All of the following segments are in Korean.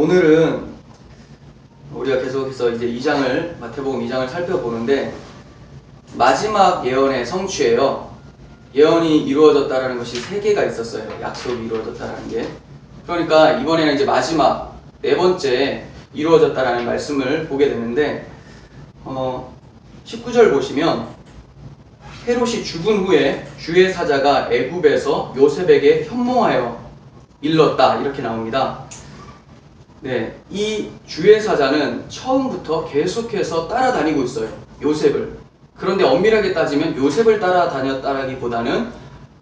오늘은 우리가 계속해서 이제 2장을 마태복음 2장을 살펴보는데 마지막 예언의 성취예요. 예언이 이루어졌다라는 것이 3개가 있었어요. 약속이 이루어졌다라는 게. 그러니까 이번에는 이제 마지막 4번째 이루어졌다라는 말씀을 보게 되는데 19절 보시면 헤롯이 죽은 후에 주의 사자가 애굽에서 요셉에게 현몽하여 일렀다 이렇게 나옵니다. 네, 이 주의 사자는 처음부터 계속해서 따라다니고 있어요. 요셉을. 그런데 엄밀하게 따지면 요셉을 따라다녔다라기보다는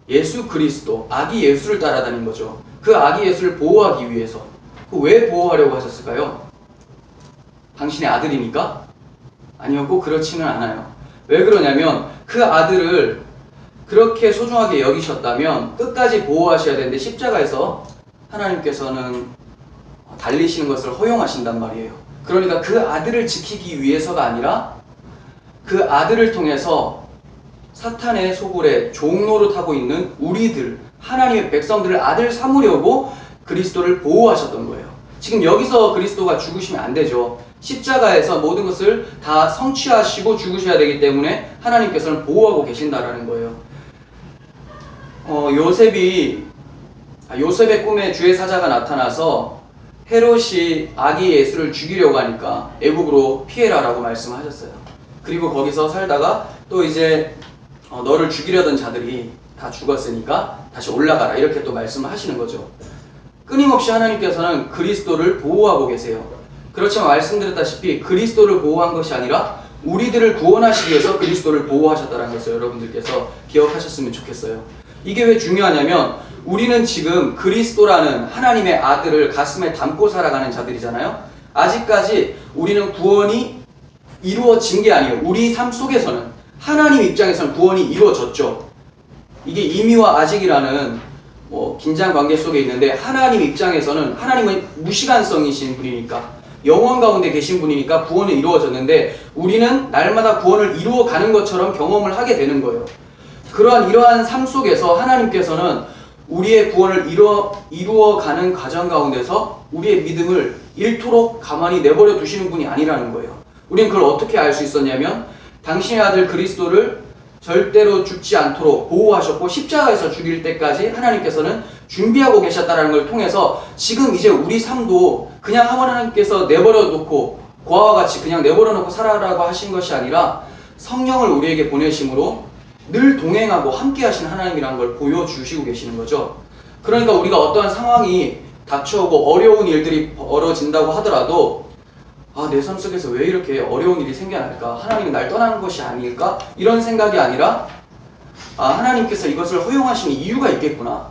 예수 그리스도, 아기 예수를 따라다닌 거죠. 그 아기 예수를 보호하기 위해서. 왜 보호하려고 하셨을까요? 당신의 아들이니까? 아니요, 꼭 그렇지는 않아요. 왜 그러냐면 그 아들을 그렇게 소중하게 여기셨다면 끝까지 보호하셔야 되는데 십자가에서 하나님께서는 달리시는 것을 허용하신단 말이에요. 그러니까 그 아들을 지키기 위해서가 아니라 그 아들을 통해서 사탄의 소굴에 종노릇하고 있는 우리들, 하나님의 백성들을 아들 삼으려고 그리스도를 보호하셨던 거예요. 지금 여기서 그리스도가 죽으시면 안 되죠. 십자가에서 모든 것을 다 성취하시고 죽으셔야 되기 때문에 하나님께서는 보호하고 계신다라는 거예요. 요셉의 꿈에 주의 사자가 나타나서 헤롯이 아기 예수를 죽이려고 하니까 애굽으로 피해라라고 말씀하셨어요. 그리고 거기서 살다가 또 이제 너를 죽이려던 자들이 다 죽었으니까 다시 올라가라 이렇게 또 말씀을 하시는 거죠. 끊임없이 하나님께서는 그리스도를 보호하고 계세요. 그렇지만 말씀드렸다시피 그리스도를 보호한 것이 아니라 우리들을 구원하시기 위해서 그리스도를 보호하셨다는 것을 여러분들께서 기억하셨으면 좋겠어요. 이게 왜 중요하냐면 우리는 지금 그리스도라는 하나님의 아들을 가슴에 담고 살아가는 자들이잖아요. 아직까지 우리는 구원이 이루어진 게 아니에요. 우리 삶 속에서는 하나님 입장에서는 구원이 이루어졌죠. 이게 이미와 아직이라는 긴장 관계 속에 있는데 하나님 입장에서는 하나님은 무시간성이신 분이니까 영원 가운데 계신 분이니까 구원은 이루어졌는데 우리는 날마다 구원을 이루어가는 것처럼 경험을 하게 되는 거예요. 이러한 삶 속에서 하나님께서는 우리의 구원을 이루어가는 과정 가운데서 우리의 믿음을 잃도록 가만히 내버려 두시는 분이 아니라는 거예요. 우리는 그걸 어떻게 알 수 있었냐면 당신의 아들 그리스도를 절대로 죽지 않도록 보호하셨고 십자가에서 죽일 때까지 하나님께서는 준비하고 계셨다는 걸 통해서 지금 이제 우리 삶도 그냥 하나님께서 내버려 놓고 고아와 같이 그냥 내버려 놓고 살아라고 하신 것이 아니라 성령을 우리에게 보내심으로 늘 동행하고 함께 하시는 하나님이라는 걸 보여주시고 계시는 거죠. 그러니까 우리가 어떠한 상황이 닥쳐오고 어려운 일들이 벌어진다고 하더라도 내 삶 속에서 왜 이렇게 어려운 일이 생겨날까? 하나님은 날 떠나는 것이 아닐까? 이런 생각이 아니라 하나님께서 이것을 허용하신 이유가 있겠구나.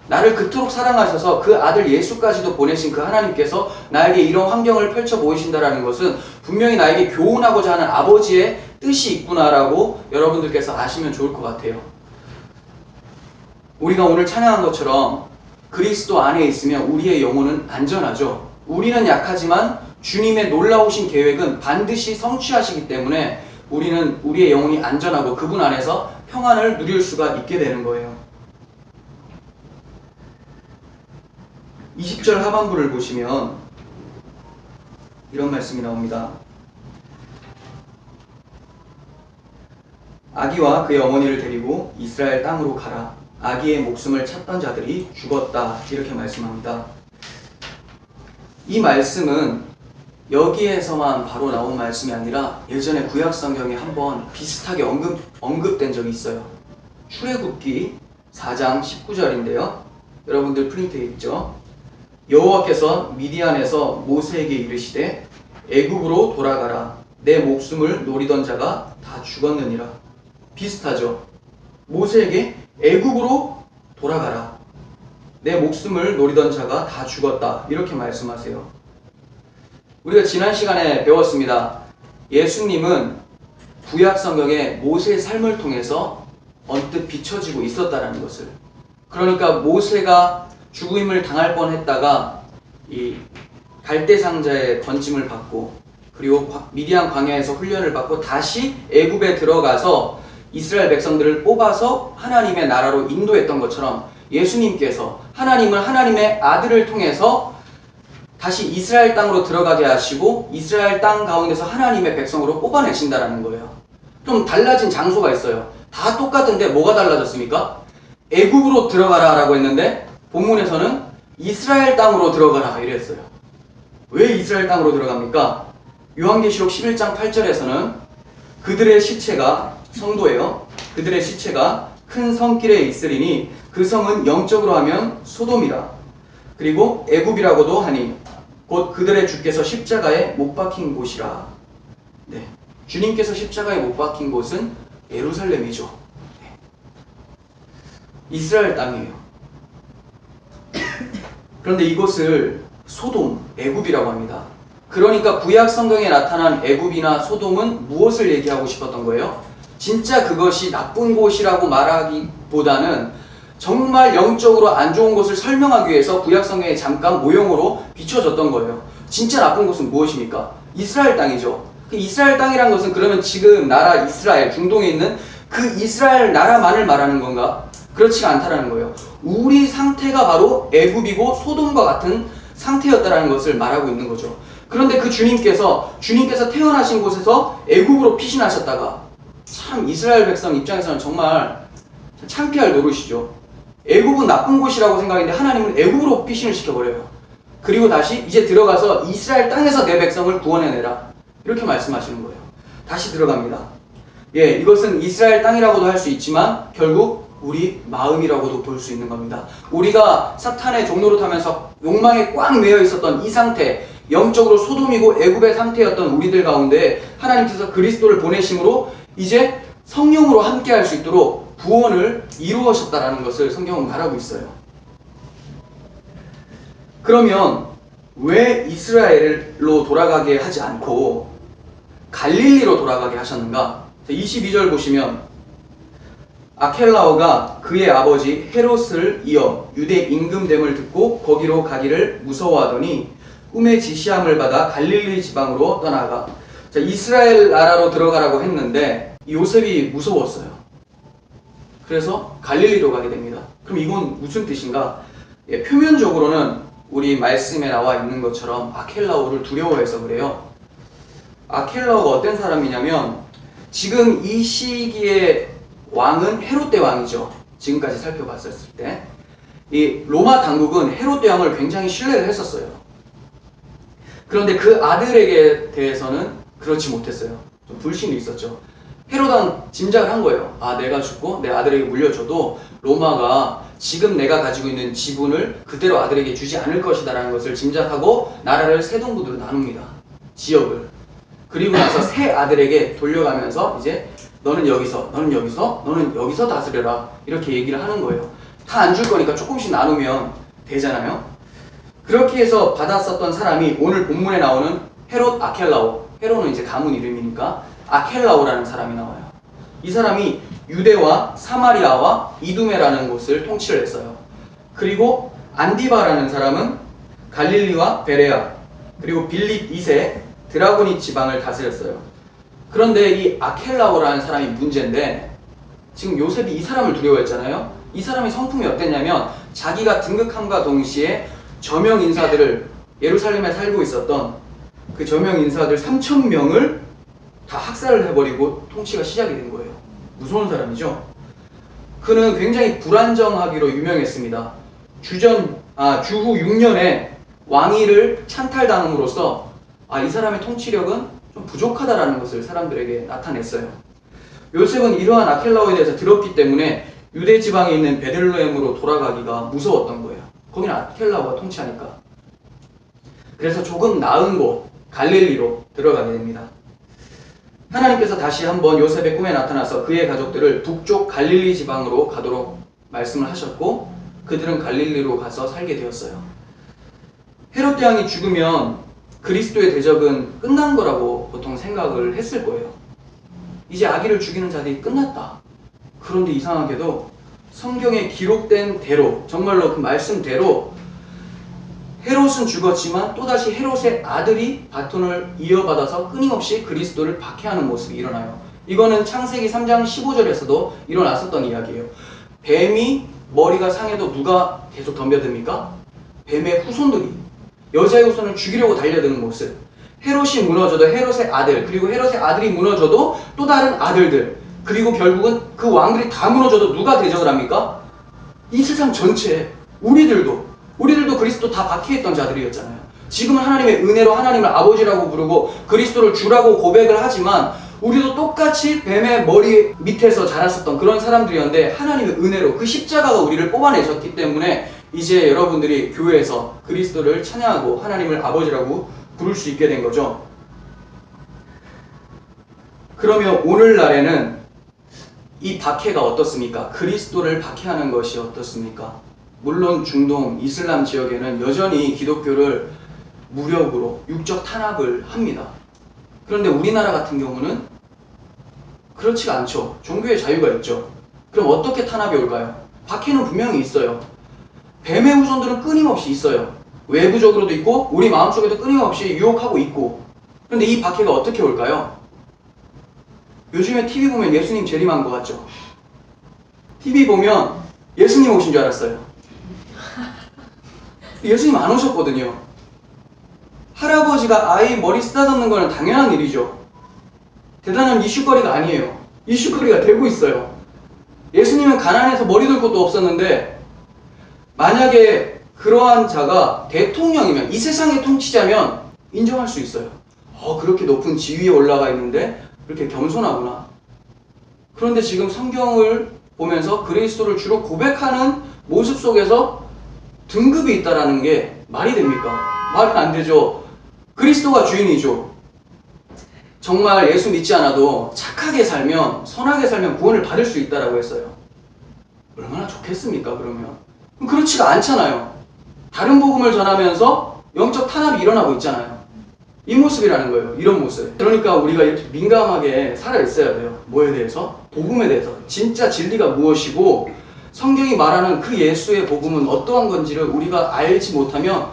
나를 그토록 사랑하셔서 그 아들 예수까지도 보내신 그 하나님께서 나에게 이런 환경을 펼쳐 보이신다는 것은 분명히 나에게 교훈하고자 하는 아버지의 뜻이 있구나라고 여러분들께서 아시면 좋을 것 같아요. 우리가 오늘 찬양한 것처럼 그리스도 안에 있으면 우리의 영혼은 안전하죠. 우리는 약하지만 주님의 놀라우신 계획은 반드시 성취하시기 때문에 우리는 우리의 영혼이 안전하고 그분 안에서 평안을 누릴 수가 있게 되는 거예요. 20절 하반부를 보시면 이런 말씀이 나옵니다. 아기와 그의 어머니를 데리고 이스라엘 땅으로 가라. 아기의 목숨을 찾던 자들이 죽었다. 이렇게 말씀합니다. 이 말씀은 여기에서만 바로 나온 말씀이 아니라 예전에 구약 성경에 한번 비슷하게 언급된 적이 있어요. 출애굽기 4장 19절인데요. 여러분들 프린트에 있죠? 여호와께서 미디안에서 모세에게 이르시되 애굽으로 돌아가라. 내 목숨을 노리던 자가 다 죽었느니라. 비슷하죠? 모세에게 애굽으로 돌아가라. 내 목숨을 노리던 자가 다 죽었다. 이렇게 말씀하세요. 우리가 지난 시간에 배웠습니다. 예수님은 구약 성경에 모세의 삶을 통해서 언뜻 비춰지고 있었다는 것을. 그러니까 모세가 죽음을 당할 뻔했다가 이 갈대 상자의 건짐을 받고 그리고 미디안 광야에서 훈련을 받고 다시 애굽에 들어가서 이스라엘 백성들을 뽑아서 하나님의 나라로 인도했던 것처럼 예수님께서 하나님은 하나님의 아들을 통해서 다시 이스라엘 땅으로 들어가게 하시고 이스라엘 땅 가운데서 하나님의 백성으로 뽑아내신다라는 거예요. 좀 달라진 장소가 있어요. 다 똑같은데 뭐가 달라졌습니까? 애굽으로 들어가라 라고 했는데 본문에서는 이스라엘 땅으로 들어가라 이랬어요. 왜 이스라엘 땅으로 들어갑니까? 요한계시록 11장 8절에서는 그들의 시체가, 성도예요, 그들의 시체가 큰 성길에 있으리니 그 성은 영적으로 하면 소돔이라. 그리고 애굽이라고도 하니 곧 그들의 주께서 십자가에 못 박힌 곳이라. 네, 주님께서 십자가에 못 박힌 곳은 예루살렘이죠. 네. 이스라엘 땅이에요. 그런데 이곳을 소돔, 애굽이라고 합니다. 그러니까 구약 성경에 나타난 애굽이나 소돔은 무엇을 얘기하고 싶었던 거예요? 진짜 그것이 나쁜 곳이라고 말하기보다는 정말 영적으로 안 좋은 곳을 설명하기 위해서 구약 성경에 잠깐 모형으로 비춰졌던 거예요. 진짜 나쁜 곳은 무엇입니까? 이스라엘 땅이죠. 그 이스라엘 땅이란 것은 그러면 지금 나라 이스라엘, 중동에 있는 그 이스라엘 나라만을 말하는 건가? 그렇지가 않다라는 거예요. 우리 상태가 바로 애굽이고 소돔과 같은 상태였다라는 것을 말하고 있는 거죠. 그런데 그 주님께서 태어나신 곳에서 애굽으로 피신하셨다가 참 이스라엘 백성 입장에서는 정말 창피할 노릇이죠. 애굽은 나쁜 곳이라고 생각했는데 하나님은 애굽으로 피신을 시켜버려요. 그리고 다시 이제 들어가서 이스라엘 땅에서 내 백성을 구원해내라 이렇게 말씀하시는 거예요. 다시 들어갑니다. 예, 이것은 이스라엘 땅이라고도 할 수 있지만 결국 우리 마음이라고도 볼 수 있는 겁니다. 우리가 사탄의 종로를 타면서 욕망에 꽉 매여 있었던 이 상태, 영적으로 소돔이고 애굽의 상태였던 우리들 가운데 하나님께서 그리스도를 보내심으로 이제 성령으로 함께 할 수 있도록 구원을 이루어셨다라는 것을 성경은 말하고 있어요. 그러면 왜 이스라엘로 돌아가게 하지 않고 갈릴리로 돌아가게 하셨는가? 22절 보시면 아켈라오가 그의 아버지 헤롯을 이어 유대 임금됨을 듣고 거기로 가기를 무서워하더니 꿈의 지시함을 받아 갈릴리 지방으로 떠나가. 자, 이스라엘 나라로 들어가라고 했는데 요셉이 무서웠어요. 그래서 갈릴리로 가게 됩니다. 그럼 이건 무슨 뜻인가? 예, 표면적으로는 우리 말씀에 나와 있는 것처럼 아켈라오를 두려워해서 그래요. 아켈라오가 어떤 사람이냐면 지금 이 시기에 왕은 헤롯 대왕이죠. 지금까지 살펴봤을 때 이 로마 당국은 헤롯 대왕을 굉장히 신뢰를 했었어요. 그런데 그 아들에게 대해서는 그렇지 못했어요. 좀 불신이 있었죠. 헤롯은 짐작을 한 거예요. 아, 내가 죽고 내 아들에게 물려줘도 로마가 지금 내가 가지고 있는 지분을 그대로 아들에게 주지 않을 것이다 라는 것을 짐작하고 나라를 세 동부로 나눕니다. 지역을. 그리고 나서 세 아들에게 돌려가면서 이제 너는 여기서, 너는 여기서, 너는 여기서 다스려라 이렇게 얘기를 하는 거예요. 다 안 줄 거니까 조금씩 나누면 되잖아요. 그렇게 해서 받았었던 사람이 오늘 본문에 나오는 헤롯 아켈라오. 헤롯은 이제 가문 이름이니까 아켈라오라는 사람이 나와요. 이 사람이 유대와 사마리아와 이두메라는 곳을 통치를 했어요. 그리고 안디바라는 사람은 갈릴리와 베레아 그리고 빌립 2세 드라고니 지방을 다스렸어요. 그런데 이 아켈라오라는 사람이 문제인데 지금 요셉이 이 사람을 두려워했잖아요. 이 사람의 성품이 어땠냐면 자기가 등극함과 동시에 저명 인사들을 예루살렘에 살고 있었던 그 저명 인사들 3,000명을 다 학살을 해버리고 통치가 시작이 된 거예요. 무서운 사람이죠. 그는 굉장히 불안정하기로 유명했습니다. 주후 6년에 왕위를 찬탈당함으로써 이 사람의 통치력은 좀 부족하다라는 것을 사람들에게 나타냈어요. 요셉은 이러한 아켈라오에 대해서 들었기 때문에 유대 지방에 있는 베들레헴으로 돌아가기가 무서웠던 거예요. 거기는 아켈라오가 통치하니까. 그래서 조금 나은 곳 갈릴리로 들어가게 됩니다. 하나님께서 다시 한번 요셉의 꿈에 나타나서 그의 가족들을 북쪽 갈릴리 지방으로 가도록 말씀을 하셨고 그들은 갈릴리로 가서 살게 되었어요. 헤롯 대왕이 죽으면 그리스도의 대적은 끝난 거라고 보통 생각을 했을 거예요. 이제 아기를 죽이는 자들이 끝났다. 그런데 이상하게도 성경에 기록된 대로 정말로 그 말씀대로 헤롯은 죽었지만 또다시 헤롯의 아들이 바톤을 이어받아서 끊임없이 그리스도를 박해하는 모습이 일어나요. 이거는 창세기 3장 15절에서도 일어났었던 이야기예요. 뱀이 머리가 상해도 누가 계속 덤벼듭니까? 뱀의 후손들이. 여자의 후손을 죽이려고 달려드는 모습. 헤롯이 무너져도 헤롯의 아들, 그리고 헤롯의 아들이 무너져도 또 다른 아들들, 그리고 결국은 그 왕들이 다 무너져도 누가 대적을 합니까? 이 세상 전체, 우리들도 그리스도 다 박해했던 자들이었잖아요. 지금은 하나님의 은혜로 하나님을 아버지라고 부르고 그리스도를 주라고 고백을 하지만 우리도 똑같이 뱀의 머리 밑에서 자랐었던 그런 사람들이었는데 하나님의 은혜로 그 십자가가 우리를 뽑아내셨기 때문에 이제 여러분들이 교회에서 그리스도를 찬양하고 하나님을 아버지라고 부를 수 있게 된 거죠. 그러면 오늘날에는 이 박해가 어떻습니까? 그리스도를 박해하는 것이 어떻습니까? 물론 중동, 이슬람 지역에는 여전히 기독교를 무력으로 육적 탄압을 합니다. 그런데 우리나라 같은 경우는 그렇지가 않죠. 종교의 자유가 있죠. 그럼 어떻게 탄압이 올까요? 박해는 분명히 있어요. 뱀의 후손들은 끊임없이 있어요. 외부적으로도 있고 우리 마음속에도 끊임없이 유혹하고 있고. 그런데 이 박해가 어떻게 올까요? 요즘에 TV 보면 예수님 재림한 것 같죠? TV 보면 예수님 오신 줄 알았어요. 예수님 안 오셨거든요. 할아버지가 아이 머리 쓰다듬는 건 당연한 일이죠. 대단한 이슈거리가 아니에요. 이슈거리가 되고 있어요. 예수님은 가난해서 머리 둘 곳도 없었는데 만약에 그러한 자가 대통령이면, 이 세상의 통치자면 인정할 수 있어요. 그렇게 높은 지위에 올라가 있는데 그렇게 겸손하구나. 그런데 지금 성경을 보면서 그리스도를 주로 고백하는 모습 속에서 등급이 있다라는 게 말이 됩니까? 말은 안 되죠. 그리스도가 주인이죠. 정말 예수 믿지 않아도 착하게 살면, 선하게 살면 구원을 받을 수 있다라고 했어요. 얼마나 좋겠습니까, 그러면? 그렇지가 않잖아요. 다른 복음을 전하면서 영적 탄압이 일어나고 있잖아요. 이 모습이라는 거예요. 이런 모습. 그러니까 우리가 이렇게 민감하게 살아있어야 돼요. 뭐에 대해서? 복음에 대해서. 진짜 진리가 무엇이고 성경이 말하는 그 예수의 복음은 어떠한 건지를 우리가 알지 못하면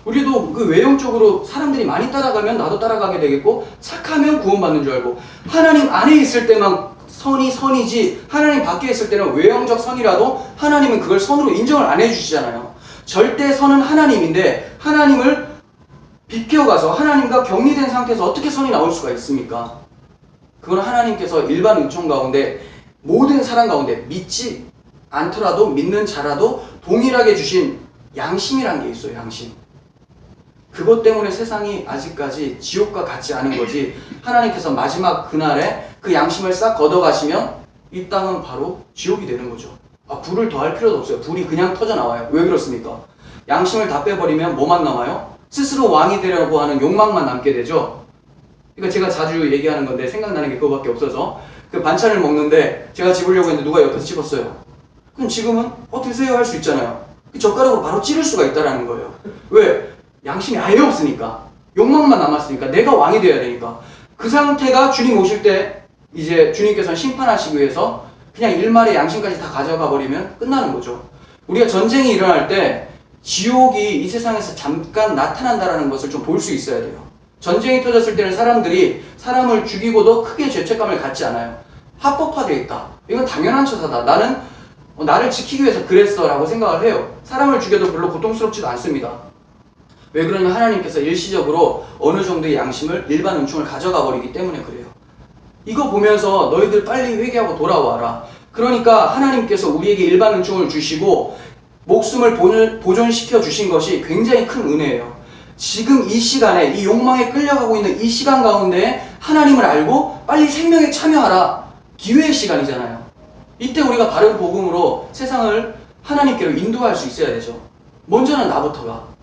우리도 그 외형적으로 사람들이 많이 따라가면 나도 따라가게 되겠고 착하면 구원받는 줄 알고 하나님 안에 있을 때만 선이 선이지 하나님 밖에 있을 때는 외형적 선이라도 하나님은 그걸 선으로 인정을 안 해주시잖아요. 절대 선은 하나님인데 하나님을 비껴가서 하나님과 격리된 상태에서 어떻게 선이 나올 수가 있습니까? 그건 하나님께서 일반 은총 가운데 모든 사람 가운데 믿지 않더라도 믿는 자라도 동일하게 주신 양심이라는 게 있어요. 양심. 그것 때문에 세상이 아직까지 지옥과 같지 않은 거지. 하나님께서 마지막 그날에 그 양심을 싹 걷어가시면 이 땅은 바로 지옥이 되는 거죠. 불을 더할 필요도 없어요. 불이 그냥 터져나와요. 왜 그렇습니까? 양심을 다 빼버리면 뭐만 남아요? 스스로 왕이 되려고 하는 욕망만 남게 되죠. 그러니까 제가 자주 얘기하는 건데 생각나는 게 그거밖에 없어서 그 반찬을 먹는데 제가 집으려고 했는데 누가 옆에서 집었어요. 그럼 지금은 드세요 할 수 있잖아요. 그 젓가락으로 바로 찌를 수가 있다는 거예요. 왜? 양심이 아예 없으니까. 욕망만 남았으니까. 내가 왕이 되어야 되니까. 그 상태가 주님 오실 때 이제 주님께서는 심판하시기 위해서 그냥 일말의 양심까지 다 가져가 버리면 끝나는 거죠. 우리가 전쟁이 일어날 때 지옥이 이 세상에서 잠깐 나타난다는 것을 좀 볼 수 있어야 돼요. 전쟁이 터졌을 때는 사람들이 사람을 죽이고도 크게 죄책감을 갖지 않아요. 합법화되어 있다. 이건 당연한 처사다. 나는 나를 지키기 위해서 그랬어 라고 생각을 해요. 사람을 죽여도 별로 고통스럽지도 않습니다. 왜 그러냐면 하나님께서 일시적으로 어느 정도의 양심을 일반 은총을 가져가 버리기 때문에 그래요. 이거 보면서 너희들 빨리 회개하고 돌아와라. 그러니까 하나님께서 우리에게 일반 은총을 주시고 목숨을 보존시켜 주신 것이 굉장히 큰 은혜예요. 지금 이 시간에 이 욕망에 끌려가고 있는 이 시간 가운데 하나님을 알고 빨리 생명에 참여하라. 기회의 시간이잖아요. 이때 우리가 바른 복음으로 세상을 하나님께로 인도할 수 있어야 되죠. 먼저는 나부터가.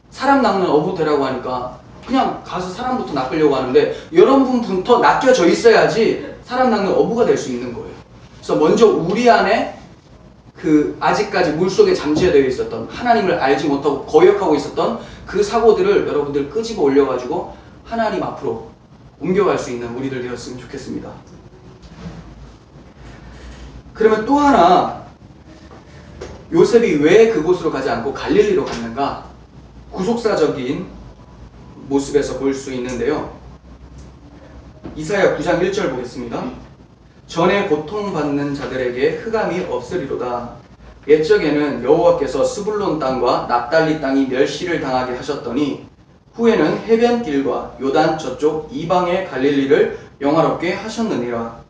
사람 낚는 어부 되라고 하니까 그냥 가서 사람부터 낚으려고 하는데 여러분부터 낚여져 있어야지 사람 낚는 어부가 될 수 있는 거예요. 그래서 먼저 우리 안에 그 아직까지 물속에 잠재되어 있었던 하나님을 알지 못하고 거역하고 있었던 그 사고들을 여러분들 끄집어 올려가지고 하나님 앞으로 옮겨갈 수 있는 우리들 되었으면 좋겠습니다. 그러면 또 하나 요셉이 왜 그곳으로 가지 않고 갈릴리로 갔는가? 구속사적인 모습에서 볼 수 있는데요. 이사야 9장 1절 보겠습니다. 전에 고통받는 자들에게 흑암이 없으리로다. 옛적에는 여호와께서 스불론 땅과 납달리 땅이 멸시를 당하게 하셨더니 후에는 해변길과 요단 저쪽 이방의 갈릴리를 영화롭게 하셨느니라.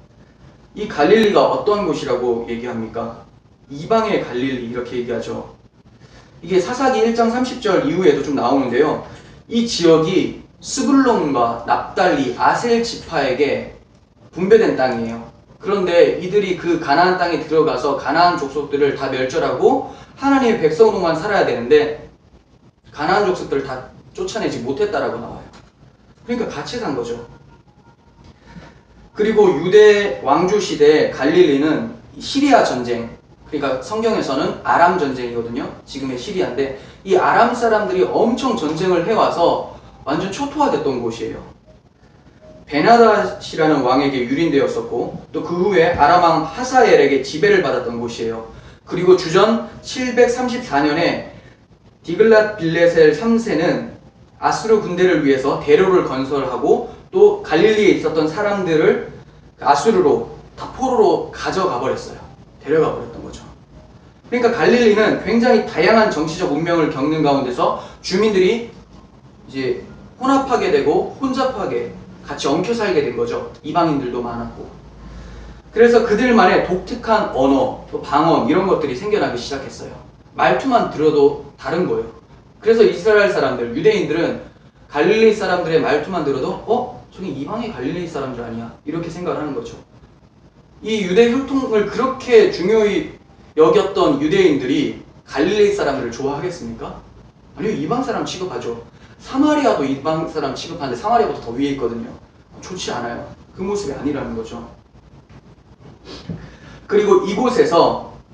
이 갈릴리가 어떤 곳이라고 얘기합니까? 이방의 갈릴리 이렇게 얘기하죠. 이게 사사기 1장 30절 이후에도 좀 나오는데요. 이 지역이 스불론과 납달리, 아셀 지파에게 분배된 땅이에요. 그런데 이들이 그 가나안 땅에 들어가서 가나안 족속들을 다 멸절하고 하나님의 백성으로만 살아야 되는데 가나안 족속들을 다 쫓아내지 못했다라고 나와요. 그러니까 같이 산 거죠. 그리고 유대 왕조 시대 갈릴리는 시리아 전쟁, 그러니까 성경에서는 아람 전쟁이거든요. 지금의 시리아인데 이 아람 사람들이 엄청 전쟁을 해와서 완전 초토화됐던 곳이에요. 베나닷이라는 왕에게 유린되었었고 또 그 후에 아람 왕 하사엘에게 지배를 받았던 곳이에요. 그리고 주전 734년에 디글랏 빌레셀 3세는 아수르 군대를 위해서 대로를 건설하고 또 갈릴리에 있었던 사람들을 아수르로 다 포로로 가져가 버렸어요. 데려가 버렸던 거죠. 그러니까 갈릴리는 굉장히 다양한 정치적 운명을 겪는 가운데서 주민들이 이제 혼합하게 되고 혼잡하게 같이 엉켜 살게 된 거죠. 이방인들도 많았고. 그래서 그들만의 독특한 언어, 또 방언 이런 것들이 생겨나기 시작했어요. 말투만 들어도 다른 거예요. 그래서 이스라엘 사람들, 유대인들은 갈릴리 사람들의 말투만 들어도 저기 이방의 갈릴리 사람들 아니야? 이렇게 생각을 하는 거죠. 이 유대 혈통을 그렇게 중요히 여겼던 유대인들이 갈릴리 사람들을 좋아하겠습니까? 아니요, 이방 사람 취급하죠. 사마리아도 이방 사람 취급하는데 사마리아보다 더 위에 있거든요. 좋지 않아요. 그 모습이 아니라는 거죠. 그리고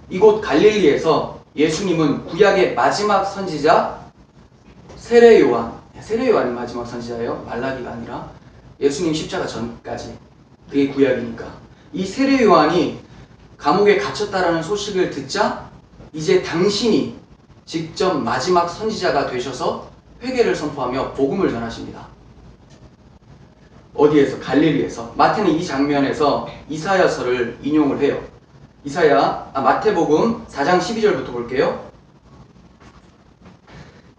이곳 갈릴리에서 예수님은 구약의 마지막 선지자 세례요한이 마지막 선지자예요. 말라기가 아니라 예수님 십자가 전까지. 그게 구약이니까. 이 세례요한이 감옥에 갇혔다라는 소식을 듣자 이제 당신이 직접 마지막 선지자가 되셔서 회개를 선포하며 복음을 전하십니다. 어디에서? 갈릴리에서. 마태는 이 장면에서 이사야서를 인용을 해요. 마태복음 4장 12절부터 볼게요.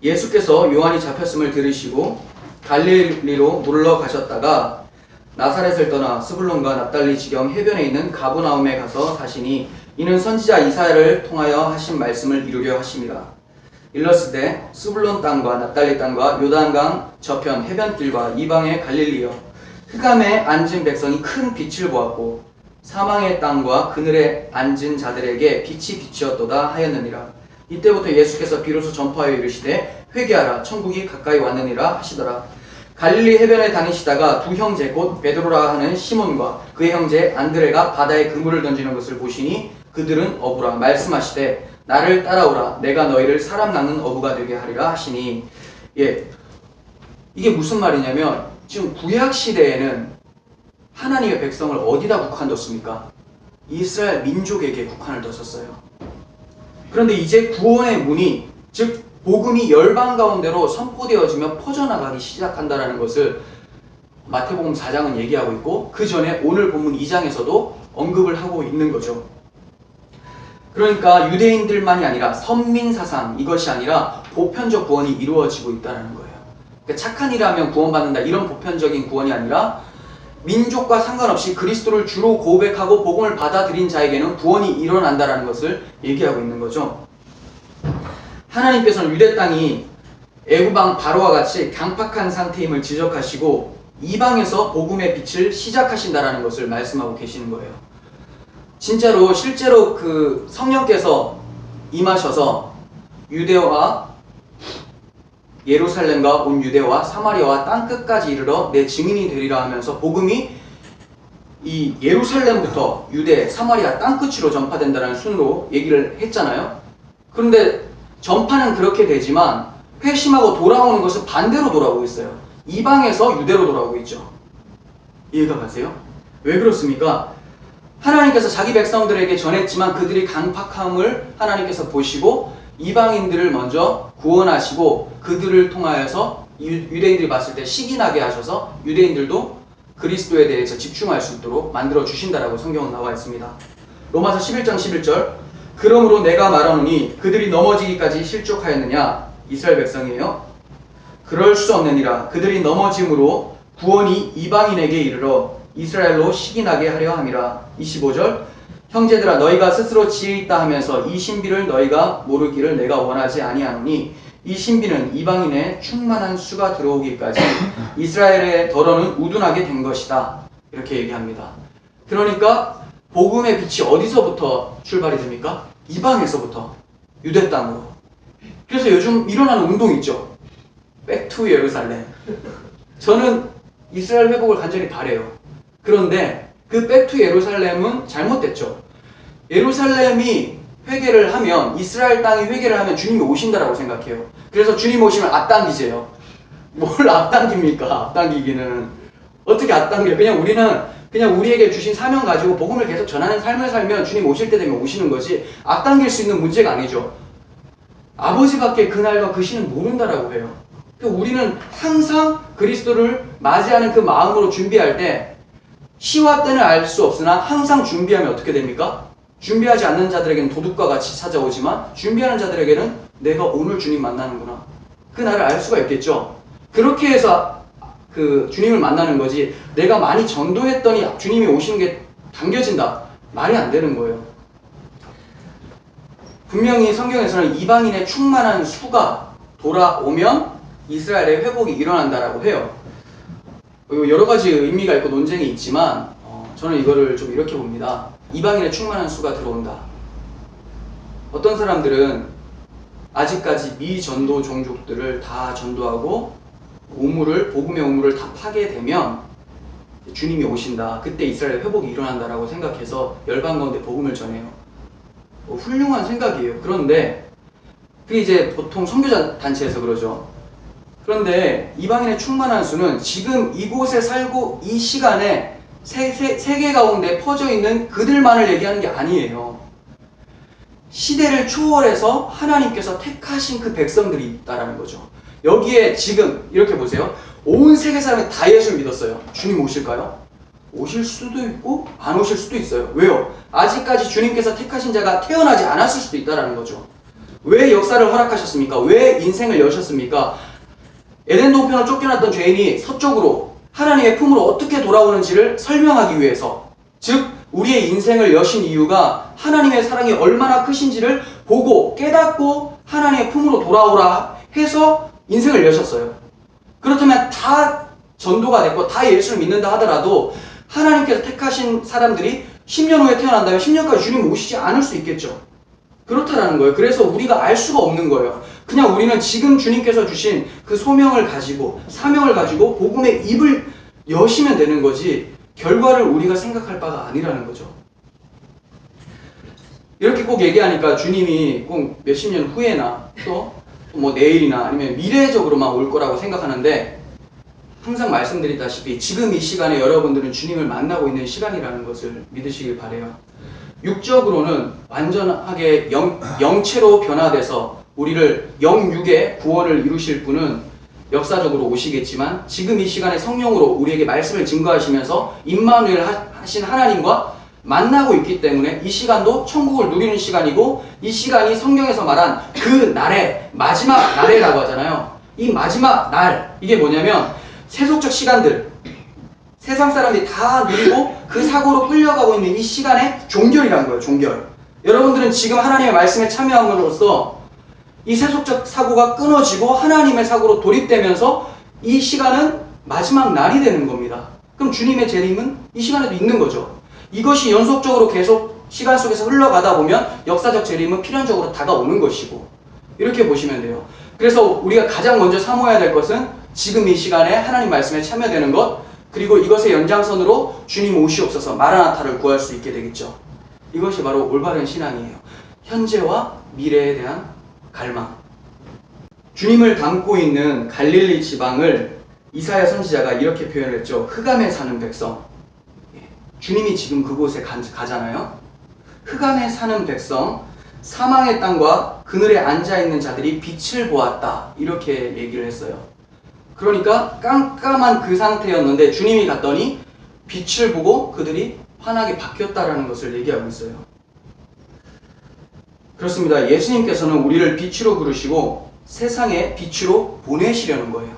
예수께서 요한이 잡혔음을 들으시고 갈릴리로 물러가셨다가 나사렛을 떠나 스불론과 납달리 지경 해변에 있는 가브나움에 가서 사시니 이는 선지자 이사야를 통하여 하신 말씀을 이루려 하심이라. 일렀으되 스불론 땅과 납달리 땅과 요단강 저편 해변길과 이방의 갈릴리여 흑암에 앉은 백성이 큰 빛을 보았고 사망의 땅과 그늘에 앉은 자들에게 빛이 비치었도다 하였느니라. 이때부터 예수께서 비로소 전파하여 이르시되 회개하라 천국이 가까이 왔느니라 하시더라. 갈릴리 해변에 다니시다가 두 형제 곧 베드로라 하는 시몬과 그의 형제 안드레가 바다에 그물을 던지는 것을 보시니 그들은 어부라. 말씀하시되 나를 따라오라. 내가 너희를 사람 낚는 어부가 되게 하리라 하시니. 이게 무슨 말이냐면 지금 구약 시대에는 하나님의 백성을 어디다 국한뒀습니까? 이스라엘 민족에게 국한을 뒀었어요. 그런데 이제 구원의 문이, 즉 복음이 열방 가운데로 선포되어지며 퍼져나가기 시작한다는 것을 마태복음 4장은 얘기하고 있고 그 전에 오늘 본문 2장에서도 언급을 하고 있는 거죠. 그러니까 유대인들만이 아니라 선민사상 이것이 아니라 보편적 구원이 이루어지고 있다는 거예요. 그러니까 착한 일을 하면 구원받는다 이런 보편적인 구원이 아니라 민족과 상관없이 그리스도를 주로 고백하고 복음을 받아들인 자에게는 구원이 일어난다는 것을 얘기하고 있는 거죠. 하나님께서는 유대 땅이 애굽왕 바로와 같이 강팍한 상태임을 지적하시고 이방에서 복음의 빛을 시작하신다는 것을 말씀하고 계시는 거예요. 실제로 그 성령께서 임하셔서 유대와 예루살렘과 온 유대와 사마리아와 땅끝까지 이르러 내 증인이 되리라 하면서 복음이 이 예루살렘부터 유대, 사마리아 땅끝으로 전파된다는 순으로 얘기를 했잖아요. 그런데 전파는 그렇게 되지만 회심하고 돌아오는 것은 반대로 돌아오고 있어요. 이방에서 유대로 돌아오고 있죠. 이해가 가세요? 왜 그렇습니까? 하나님께서 자기 백성들에게 전했지만 그들이 강팍함을 하나님께서 보시고 이방인들을 먼저 구원하시고 그들을 통하여서 유대인들이 봤을 때 식이 나게 하셔서 유대인들도 그리스도에 대해서 집중할 수 있도록 만들어 주신다라고 성경은 나와 있습니다. 로마서 11장 11절 그러므로 내가 말하노니 그들이 넘어지기까지 실족하였느냐? 이스라엘 백성이에요. 그럴 수 없느니라. 그들이 넘어짐으로 구원이 이방인에게 이르러 이스라엘로 시기나게 하려 함이라. 25절 형제들아 너희가 스스로 지혜 있다 하면서 이 신비를 너희가 모르기를 내가 원하지 아니하노니 이 신비는 이방인의 충만한 수가 들어오기까지 이스라엘의 덜어는 우둔하게 된 것이다. 이렇게 얘기합니다. 그러니까 복음의 빛이 어디서부터 출발이 됩니까? 이방에서부터, 유대 땅으로. 그래서 요즘 일어나는 운동 있죠. 백투 예루살렘. 저는 이스라엘 회복을 간절히 바래요. 그런데 그 백투 예루살렘은 잘못됐죠. 예루살렘이 회개를 하면, 이스라엘 땅이 회개를 하면 주님이 오신다라고 생각해요. 그래서 주님 오시면 앞당기세요. 뭘 앞당깁니까? 앞당기기는. 어떻게 앞당겨요? 그냥 우리에게 주신 사명 가지고 복음을 계속 전하는 삶을 살면 주님 오실 때 되면 오시는 거지, 앞당길 수 있는 문제가 아니죠. 아버지밖에 그날과 그 시는 모른다라고 해요. 우리는 항상 그리스도를 맞이하는 그 마음으로 준비할 때 시와 때는 알 수 없으나 항상 준비하면 어떻게 됩니까? 준비하지 않는 자들에게는 도둑과 같이 찾아오지만 준비하는 자들에게는 내가 오늘 주님 만나는구나, 그 날을 알 수가 있겠죠. 그렇게 해서 그 주님을 만나는 거지, 내가 많이 전도했더니 주님이 오시는 게 당겨진다, 말이 안 되는 거예요. 분명히 성경에서는 이방인의 충만한 수가 돌아오면 이스라엘의 회복이 일어난다라고 해요. 여러 가지 의미가 있고 논쟁이 있지만 저는 이거를 좀 이렇게 봅니다. 이방인의 충만한 수가 들어온다. 어떤 사람들은 아직까지 미전도 종족들을 다 전도하고 복음의 우물을 다 파게 되면 주님이 오신다, 그때 이스라엘 회복이 일어난다라고 생각해서 열방 가운데 복음을 전해요. 훌륭한 생각이에요. 그런데 그게 이제 보통 선교자 단체에서 그러죠. 그런데 이방인의 충만한 수는 지금 이곳에 살고 이 시간에 세계 가운데 퍼져 있는 그들만을 얘기하는 게 아니에요. 시대를 초월해서 하나님께서 택하신 그 백성들이 있다라는 거죠. 여기에 지금 이렇게 보세요. 온 세계 사람이 다 예수를 믿었어요. 주님 오실까요? 오실 수도 있고 안 오실 수도 있어요. 왜요? 아직까지 주님께서 택하신 자가 태어나지 않았을 수도 있다는 거죠. 왜 역사를 허락하셨습니까? 왜 인생을 여셨습니까? 에덴 동편을 쫓겨났던 죄인이 서쪽으로 하나님의 품으로 어떻게 돌아오는지를 설명하기 위해서, 즉 우리의 인생을 여신 이유가 하나님의 사랑이 얼마나 크신지를 보고 깨닫고 하나님의 품으로 돌아오라 해서 인생을 여셨어요. 그렇다면 다 전도가 됐고 다 예수를 믿는다 하더라도 하나님께서 택하신 사람들이 10년 후에 태어난다면 10년까지 주님 오시지 않을 수 있겠죠. 그렇다라는 거예요. 그래서 우리가 알 수가 없는 거예요. 그냥 우리는 지금 주님께서 주신 그 소명을 가지고, 사명을 가지고 복음의 입을 여시면 되는 거지, 결과를 우리가 생각할 바가 아니라는 거죠. 이렇게 꼭 얘기하니까 주님이 꼭 몇십 년 후에나 또 뭐 내일이나 아니면 미래적으로만 올 거라고 생각하는데, 항상 말씀드리다시피 지금 이 시간에 여러분들은 주님을 만나고 있는 시간이라는 것을 믿으시길 바래요. 육적으로는 완전하게 영체로 변화돼서 우리를 영육의 구원을 이루실 분은 역사적으로 오시겠지만, 지금 이 시간에 성령으로 우리에게 말씀을 증거하시면서 임마누엘 하신 하나님과 만나고 있기 때문에 이 시간도 천국을 누리는 시간이고, 이 시간이 성경에서 말한 그 날의 마지막 날이라고 하잖아요. 이 마지막 날, 이게 뭐냐면 세속적 시간들, 세상 사람들이 다 누리고 그 사고로 끌려가고 있는 이 시간의 종결이라는 거예요. 종결. 여러분들은 지금 하나님의 말씀에 참여함으로써 이 세속적 사고가 끊어지고 하나님의 사고로 돌입되면서 이 시간은 마지막 날이 되는 겁니다. 그럼 주님의 재림은 이 시간에도 있는 거죠. 이것이 연속적으로 계속 시간 속에서 흘러가다 보면 역사적 재림은 필연적으로 다가오는 것이고, 이렇게 보시면 돼요. 그래서 우리가 가장 먼저 사모해야 될 것은 지금 이 시간에 하나님 말씀에 참여되는 것, 그리고 이것의 연장선으로 주님 오시옵소서 마라나타를 구할 수 있게 되겠죠. 이것이 바로 올바른 신앙이에요. 현재와 미래에 대한 갈망. 주님을 담고 있는 갈릴리 지방을 이사야 선지자가 이렇게 표현했죠. 흑암에 사는 백성. 주님이 지금 그곳에 가잖아요. 흑암에 사는 백성, 사망의 땅과 그늘에 앉아있는 자들이 빛을 보았다, 이렇게 얘기를 했어요. 그러니까 깜깜한 그 상태였는데 주님이 갔더니 빛을 보고 그들이 환하게 바뀌었다라는 것을 얘기하고 있어요. 그렇습니다. 예수님께서는 우리를 빛으로 부르시고 세상에 빛으로 보내시려는 거예요.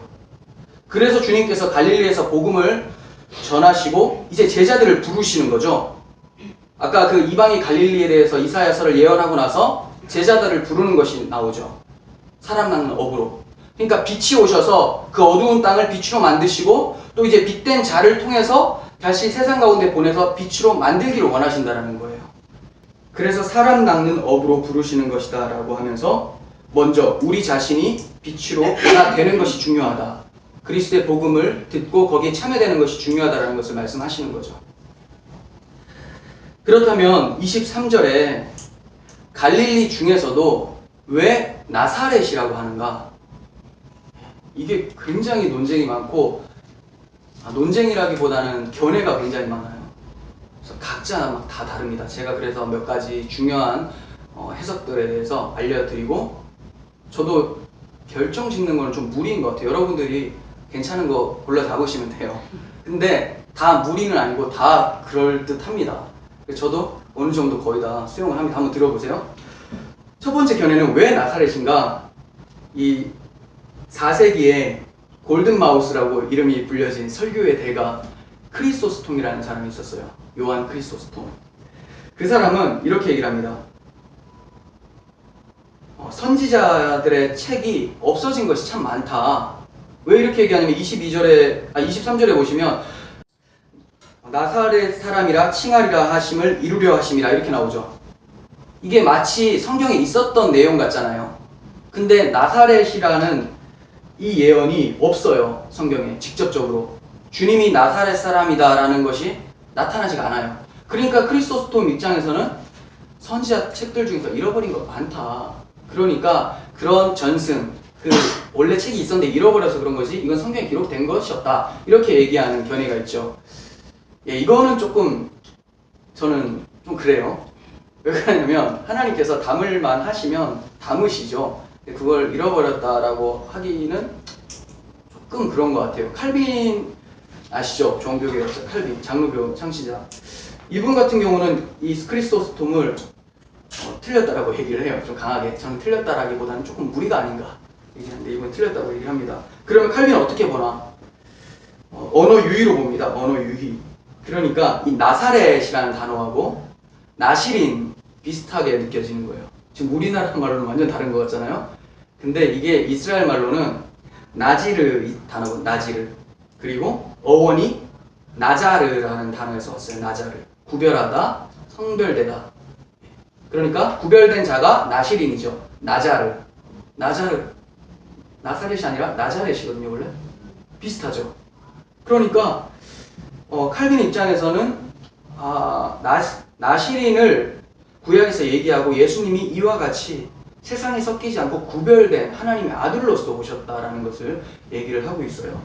그래서 주님께서 갈릴리에서 복음을 전하시고 이제 제자들을 부르시는 거죠. 아까 그 이방이 갈릴리에 대해서 이사야서를 예언하고 나서 제자들을 부르는 것이 나오죠. 사람 낳는 업으로. 그러니까 빛이 오셔서 그 어두운 땅을 빛으로 만드시고 또 이제 빛된 자를 통해서 다시 세상 가운데 보내서 빛으로 만들기를 원하신다는 거예요. 그래서 사람 낳는 업으로 부르시는 것이다 라고 하면서 먼저 우리 자신이 빛으로 변화되는 것이 중요하다. 그리스도의 복음을 듣고 거기에 참여되는 것이 중요하다는 것을 말씀하시는 거죠. 그렇다면 23절에 갈릴리 중에서도 왜 나사렛이라고 하는가? 이게 굉장히 논쟁이 많고 논쟁이라기보다는 견해가 굉장히 많아요. 그래서 각자 막 다 다릅니다. 제가 그래서 몇 가지 중요한 해석들에 대해서 알려드리고 저도 결정 짓는 거는 좀 무리인 것 같아요. 여러분들이 괜찮은 거 골라 잡으시면 돼요. 근데 다 무리는 아니고 다 그럴듯합니다. 저도 어느 정도 거의 다 수용을 합니다. 한번 들어보세요. 첫 번째 견해는 왜 나사렛인가? 이 4세기에 골든마우스라고 이름이 불려진 설교의 대가 크리소스톰이라는 사람이 있었어요. 요한 크리소스톰. 그 사람은 이렇게 얘기를 합니다. 선지자들의 책이 없어진 것이 참 많다. 왜 이렇게 얘기하냐면 23절에 보시면 나사렛 사람이라 칭하리라 하심을 이루려 하심이라 이렇게 나오죠. 이게 마치 성경에 있었던 내용 같잖아요. 근데 나사렛이라는 이 예언이 없어요. 성경에 직접적으로. 주님이 나사렛 사람이다라는 것이 나타나지가 않아요. 그러니까 크리소스톰 입장에서는 선지자 책들 중에서 잃어버린 거 많다. 그러니까 그런 전승, 원래 책이 있었는데 잃어버려서 그런 거지 이건 성경에 기록된 것이 없다. 이렇게 얘기하는 견해가 있죠. 예, 이거는 조금 저는 좀 그래요. 왜 그러냐면 하나님께서 담을만 하시면 담으시죠. 그걸 잃어버렸다라고 하기는 조금 그런 것 같아요. 칼빈 아시죠? 종교개혁자 칼빈, 장로교 창시자. 이분 같은 경우는 이 크리소스톰을 틀렸다라고 얘기를 해요. 좀 강하게. 저는 틀렸다라기보다는 조금 무리가 아닌가 얘기하는데 이분 틀렸다고 얘기를 합니다. 그러면 칼빈은 어떻게 보나? 언어 유희로 봅니다. 언어 유희. 그러니까 이 나사렛이라는 단어하고 나시린 비슷하게 느껴지는 거예요. 지금 우리나라 말로는 완전 다른 것 같잖아요. 근데 이게 이스라엘 말로는 나지르 이 단어고 나지르. 그리고 어원이 나자르라는 단어에서 왔어요. 나자르. 구별하다, 성별되다. 그러니까 구별된 자가 나시린이죠. 나자르. 나사렛이 아니라 나자렛이거든요. 원래 비슷하죠. 그러니까 칼빈 입장에서는 나시린을 구약에서 얘기하고 예수님이 이와 같이 세상에 섞이지 않고 구별된 하나님의 아들로서 오셨다라는 것을 얘기를 하고 있어요.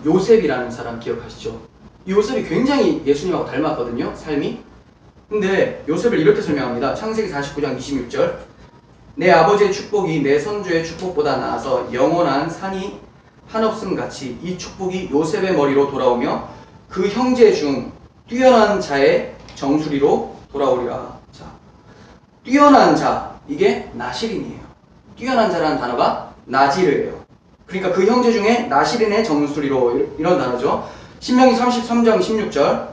요셉이라는 사람 기억하시죠? 요셉이 굉장히 예수님하고 닮았거든요. 삶이. 근데 요셉을 이렇게 설명합니다. 창세기 49장 26절. 내 아버지의 축복이 내 선조의 축복보다 나아서 영원한 산이 한없음 같이 이 축복이 요셉의 머리로 돌아오며 그 형제 중 뛰어난 자의 정수리로 돌아오리라. 자, 뛰어난 자, 이게 나시린이에요. 뛰어난 자라는 단어가 나지르예요. 그러니까 그 형제 중에 나시린의 정수리로 이런 단어죠. 신명기 33장 16절.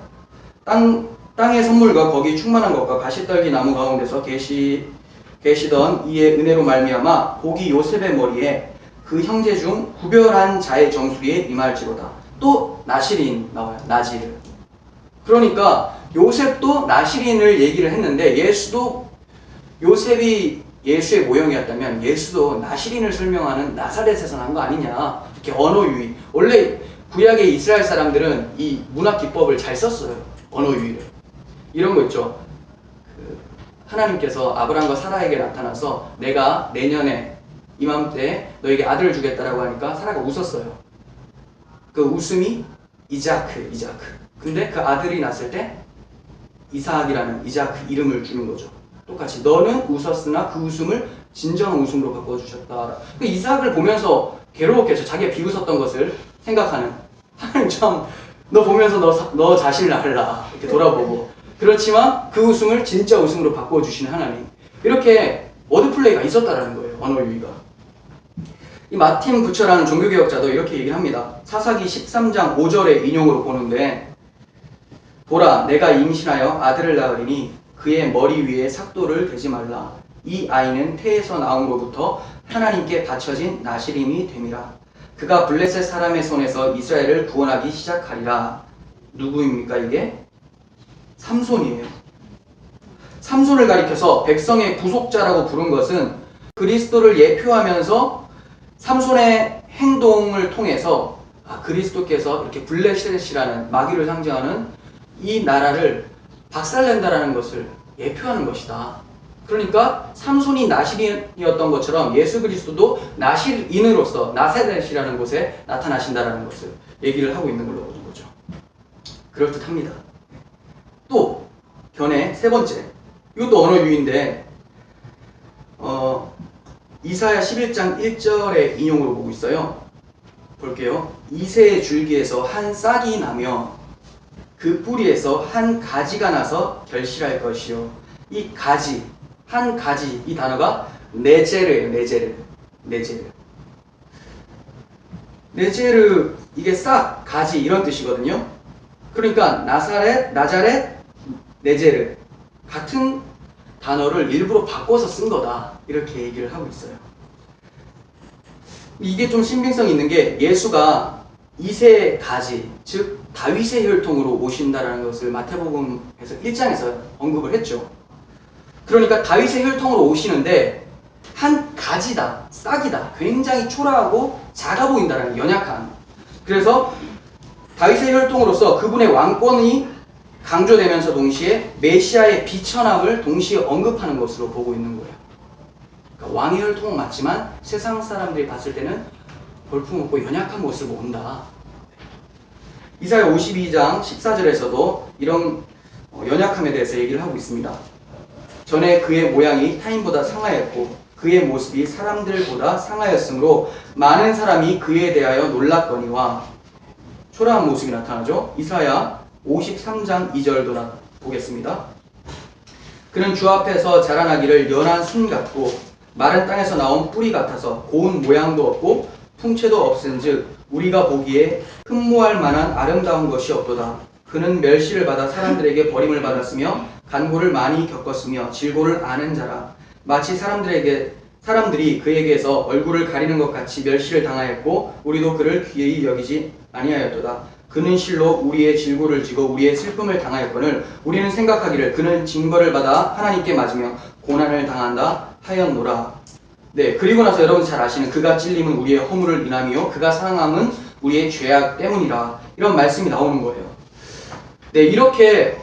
땅의 선물과 거기 충만한 것과 가시떨기 나무 가운데서 계시던 이의 은혜로 말미암아 복이 요셉의 머리에 그 형제 중 구별한 자의 정수리에 임할지로다. 또 나시린 나와요. 나지르. 그러니까 요셉도 나시린을 얘기를 했는데 예수도 요셉이 예수의 모형이었다면 예수도 나시린을 설명하는 나사렛에서 난 거 아니냐. 이렇게 언어 유희. 원래 구약의 이스라엘 사람들은 이 문학 기법을 잘 썼어요. 언어 유희를. 이런 거 있죠. 하나님께서 아브라함과 사라에게 나타나서 내가 내년에 이맘때 너에게 아들을 주겠다라고 하니까 사라가 웃었어요. 그 웃음이 이자크. 근데 그 아들이 났을 때 이삭이라는 이자크 이름을 주는 거죠. 똑같이 너는 웃었으나 그 웃음을 진정한 웃음으로 바꿔주셨다. 그 이삭을 보면서 괴로웠겠죠. 자기가 비웃었던 것을 생각하는. 하나님 참 너 보면서 너 자신을 알라 이렇게 돌아보고. 그렇지만 그 웃음을 진짜 웃음으로 바꿔주시는 하나님. 이렇게 워드플레이가 있었다라는 거예요. 언어 유희가. 이 마틴 부처라는 종교개혁자도 이렇게 얘기를 합니다. 사사기 13장 5절의 인용으로 보는데, 보라, 내가 임신하여 아들을 낳으리니 그의 머리 위에 삭도를 대지 말라. 이 아이는 태에서 나옴으로부터 하나님께 바쳐진 나시림이 됨이라. 그가 블레셋 사람의 손에서 이스라엘을 구원하기 시작하리라. 누구입니까 이게? 삼손이에요. 삼손을 가리켜서 백성의 구속자라고 부른 것은 그리스도를 예표하면서 삼손의 행동을 통해서 그리스도께서 이렇게 블레셋이라는 마귀를 상징하는 이 나라를 박살낸다라는 것을 예표하는 것이다. 그러니까 삼손이 나실인이었던 것처럼 예수 그리스도도 나실인으로서 나사렛이라는 곳에 나타나신다라는 것을 얘기를 하고 있는 걸로 보는 거죠. 그럴듯합니다. 또 견해 세 번째, 이것도 언어 유희인데 이사야 11장 1절의 인용으로 보고 있어요. 볼게요. 이새의 줄기에서 한 싹이 나며 그 뿌리에서 한 가지가 나서 결실할 것이요. 이 가지, 한 가지, 이 단어가 네제르예요. 네제르, 이게 싹, 가지 이런 뜻이거든요. 그러니까 나자렛, 네제르 같은 단어를 일부러 바꿔서 쓴 거다, 이렇게 얘기를 하고 있어요. 이게 좀 신빙성이 있는 게, 예수가 이새의 가지, 즉 다윗의 혈통으로 오신다라는 것을 마태복음에서 1장에서 언급을 했죠. 그러니까 다윗의 혈통으로 오시는데 한 가지다, 싹이다, 굉장히 초라하고 작아 보인다는, 연약한. 그래서 다윗의 혈통으로서 그분의 왕권이 강조되면서 동시에 메시아의 비천함을 동시에 언급하는 것으로 보고 있는 거예요. 그러니까 왕의 혈통은 맞지만 세상 사람들이 봤을 때는 볼품없고 연약한 모습을 본다. 이사야 52장 14절에서도 이런 연약함에 대해서 얘기를 하고 있습니다. 전에 그의 모양이 타인보다 상하였고 그의 모습이 사람들보다 상하였으므로 많은 사람이 그에 대하여 놀랐거니와. 초라한 모습이 나타나죠. 이사야 53장 2절도 보겠습니다. 그는 주 앞에서 자라나기를 연한 순 같고 마른 땅에서 나온 뿌리 같아서 고운 모양도 없고 풍채도 없은즉 우리가 보기에 흠모할 만한 아름다운 것이 없도다. 그는 멸시를 받아 사람들에게 버림을 받았으며 간고를 많이 겪었으며 질고를 아는 자라. 마치 사람들이 그에게서 얼굴을 가리는 것 같이 멸시를 당하였고 우리도 그를 귀히 여기지 아니하였도다. 그는 실로 우리의 질고를 지고 우리의 슬픔을 당하였거늘 우리는 생각하기를 그는 징벌을 받아 하나님께 맞으며 고난을 당한다 하였노라. 네, 그리고 나서 여러분 잘 아시는 그가 찔림은 우리의 허물을 인함이요 그가 상함은 우리의 죄악 때문이라. 이런 말씀이 나오는 거예요. 네, 이렇게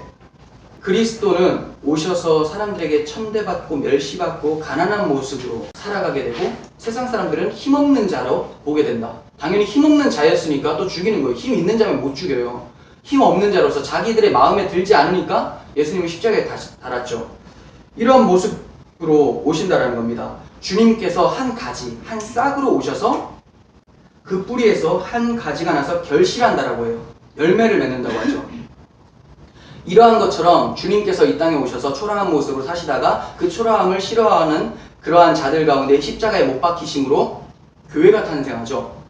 그리스도는 오셔서 사람들에게 천대받고 멸시받고 가난한 모습으로 살아가게 되고 세상 사람들은 힘없는 자로 보게 된다. 당연히 힘없는 자였으니까 또 죽이는 거예요. 힘 있는 자면 못 죽여요. 힘 없는 자로서 자기들의 마음에 들지 않으니까 예수님은 십자가에 달았죠. 이런 모습으로 오신다라는 겁니다. 주님께서 한 가지, 한 싹으로 오셔서 그 뿌리에서 한 가지가 나서 결실한다라고 해요. 열매를 맺는다고 하죠. 이러한 것처럼 주님께서 이 땅에 오셔서 초라한 모습으로 사시다가 그 초라함을 싫어하는 그러한 자들 가운데 십자가에 못 박히심으로 교회가 탄생하죠.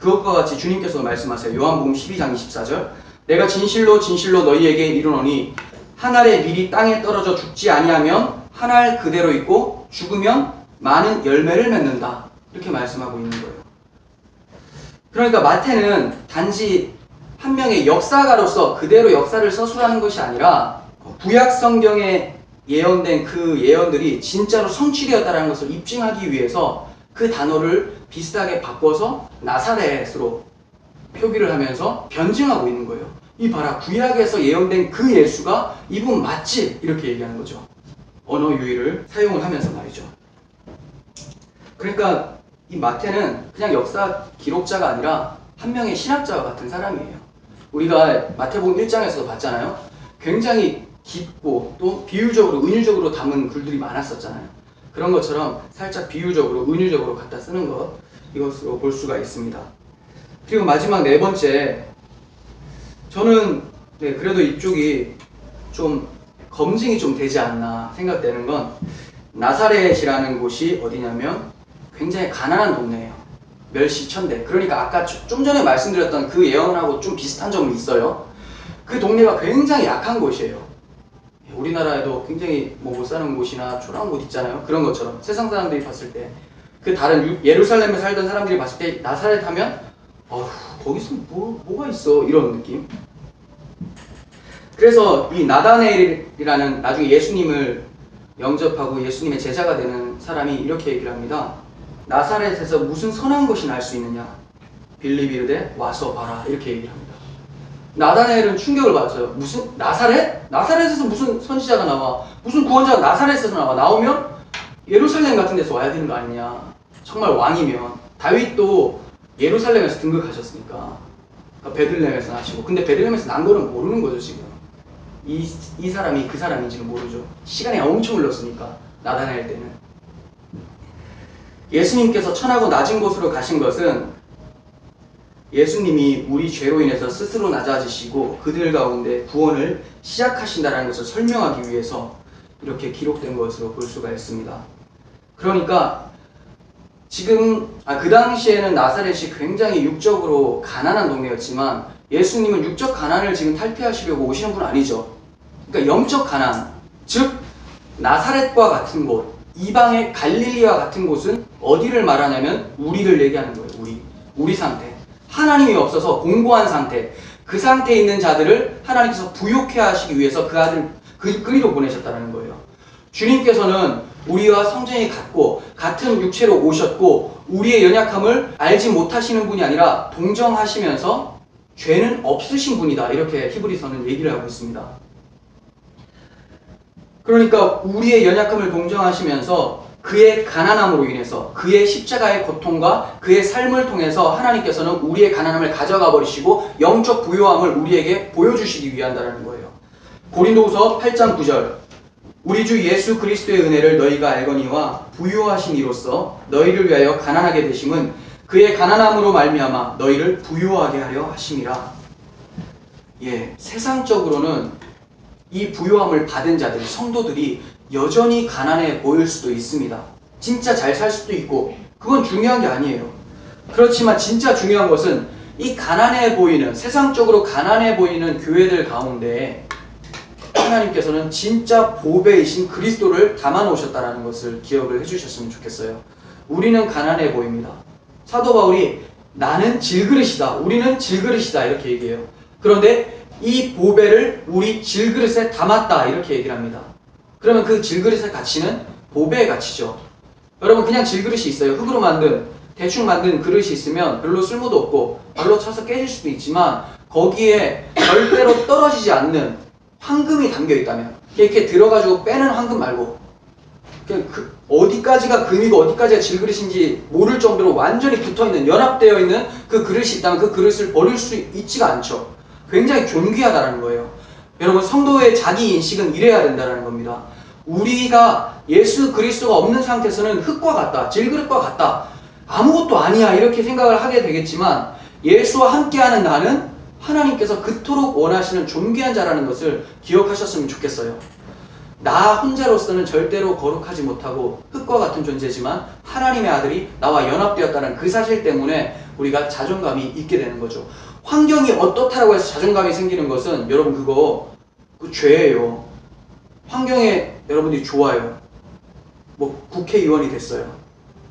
그것과 같이 주님께서 말씀하세요. 요한복음 12장 24절 내가 진실로 진실로 너희에게 이르노니 한 알의 밀이 땅에 떨어져 죽지 아니하면 한 알 그대로 있고 죽으면 많은 열매를 맺는다. 이렇게 말씀하고 있는 거예요. 그러니까 마태는 단지 한 명의 역사가로서 그대로 역사를 서술하는 것이 아니라 구약 성경에 예언된 그 예언들이 진짜로 성취되었다는 것을 입증하기 위해서 그 단어를 비슷하게 바꿔서 나사렛으로 표기를 하면서 변증하고 있는 거예요. 이 봐라, 구약에서 예언된 그 예수가 이분 맞지? 이렇게 얘기하는 거죠. 언어 유희를 사용을 하면서 말이죠. 그러니까 이 마태는 그냥 역사 기록자가 아니라 한 명의 신학자와 같은 사람이에요. 우리가 마태복음 1장에서도 봤잖아요. 굉장히 깊고 또 비유적으로 은유적으로 담은 글들이 많았었잖아요. 그런 것처럼 살짝 비유적으로 은유적으로 갖다 쓰는 것, 이것으로 볼 수가 있습니다. 그리고 마지막 네 번째, 저는 그래도 이쪽이 좀 검증이 좀 되지 않나 생각되는 건 나사렛이라는 곳이 어디냐면 굉장히 가난한 동네예요. 멸시천대. 그러니까 아까 좀 전에 말씀드렸던 그 예언하고 좀 비슷한 점이 있어요. 그 동네가 굉장히 약한 곳이에요. 우리나라에도 굉장히 뭐 못 사는 곳이나 초라한 곳 있잖아요. 그런 것처럼 세상 사람들이 봤을 때, 그 다른 예루살렘에 살던 사람들이 봤을 때 나사렛 하면 거기서 뭐가 있어, 이런 느낌. 그래서 이 나다나엘이라는 나중에 예수님을 영접하고 예수님의 제자가 되는 사람이 이렇게 얘기를 합니다. 나사렛에서 무슨 선한 것이 날 수 있느냐? 빌립이 이르되 와서 봐라, 이렇게 얘기를 합니다. 나다나엘은 충격을 받았어요. 무슨 나사렛? 나사렛에서 무슨 선지자가 나와? 무슨 구원자가 나사렛에서 나와? 나오면 예루살렘 같은 데서 와야 되는 거 아니냐? 정말 왕이면. 다윗도 예루살렘에서 등극하셨으니까. 그러니까 베들레헴에서 나시고. 근데 베들레헴에서 난 거는 모르는 거죠, 지금. 이 사람이 그 사람인지는 모르죠. 시간이 엄청 흘렀으니까, 나다나엘 때는. 예수님께서 천하고 낮은 곳으로 가신 것은 예수님이 우리 죄로 인해서 스스로 낮아지시고 그들 가운데 구원을 시작하신다는 것을 설명하기 위해서 이렇게 기록된 것으로 볼 수가 있습니다. 그러니까 지금 그 당시에는 나사렛이 굉장히 육적으로 가난한 동네였지만 예수님은 육적 가난을 지금 탈피하시려고 오시는 분은 아니죠. 그러니까 영적 가난, 즉 나사렛과 같은 곳, 이방의 갈릴리와 같은 곳은 어디를 말하냐면 우리를 얘기하는 거예요. 우리 상태. 하나님이 없어서 공고한 상태, 그 상태에 있는 자들을 하나님께서 부욕해 하시기 위해서 그 아들 그리로 보내셨다는 거예요. 주님께서는 우리와 성전이 같고 같은 육체로 오셨고 우리의 연약함을 알지 못하시는 분이 아니라 동정하시면서 죄는 없으신 분이다, 이렇게 히브리서는 얘기를 하고 있습니다. 그러니까 우리의 연약함을 동정하시면서 그의 가난함으로 인해서 그의 십자가의 고통과 그의 삶을 통해서 하나님께서는 우리의 가난함을 가져가 버리시고 영적 부요함을 우리에게 보여주시기 위한다는 거예요. 고린도후서 8장 9절, 우리 주 예수 그리스도의 은혜를 너희가 알거니와 부요하신 이로써 너희를 위하여 가난하게 되심은 그의 가난함으로 말미암아 너희를 부요하게 하려 하심이라. 세상적으로는 이 부요함을 받은 자들, 성도들이 여전히 가난해 보일 수도 있습니다. 진짜 잘 살 수도 있고, 그건 중요한 게 아니에요. 그렇지만 진짜 중요한 것은 이 가난해 보이는, 세상적으로 가난해 보이는 교회들 가운데 하나님께서는 진짜 보배이신 그리스도를 담아 놓으셨다는 것을 기억을 해주셨으면 좋겠어요. 우리는 가난해 보입니다. 사도 바울이 나는 질그릇이다, 우리는 질그릇이다, 이렇게 얘기해요. 그런데 이 보배를 우리 질그릇에 담았다, 이렇게 얘기를 합니다. 그러면 그 질그릇의 가치는 보배의 가치죠. 여러분, 그냥 질그릇이 있어요. 흙으로 만든, 대충 만든 그릇이 있으면 별로 쓸모도 없고 발로 차서 깨질 수도 있지만 거기에 절대로 떨어지지 않는 황금이 담겨 있다면, 이렇게 들어가지고 빼는 황금 말고 어디까지가 금이고 어디까지가 질그릇인지 모를 정도로 완전히 붙어있는, 연합되어 있는 그 그릇이 있다면 그 그릇을 버릴 수 있지가 않죠. 굉장히 존귀하다는 거예요. 여러분, 성도의 자기 인식은 이래야 된다는 겁니다. 우리가 예수 그리스도가 없는 상태에서는 흙과 같다, 질그릇과 같다, 아무것도 아니야, 이렇게 생각을 하게 되겠지만 예수와 함께하는 나는 하나님께서 그토록 원하시는 존귀한 자라는 것을 기억하셨으면 좋겠어요. 나 혼자로서는 절대로 거룩하지 못하고 흙과 같은 존재지만 하나님의 아들이 나와 연합되었다는 그 사실 때문에 우리가 자존감이 있게 되는 거죠. 환경이 어떻다라고 해서 자존감이 생기는 것은 여러분 그거 죄예요. 환경에 여러분들이 좋아요. 뭐 국회의원이 됐어요.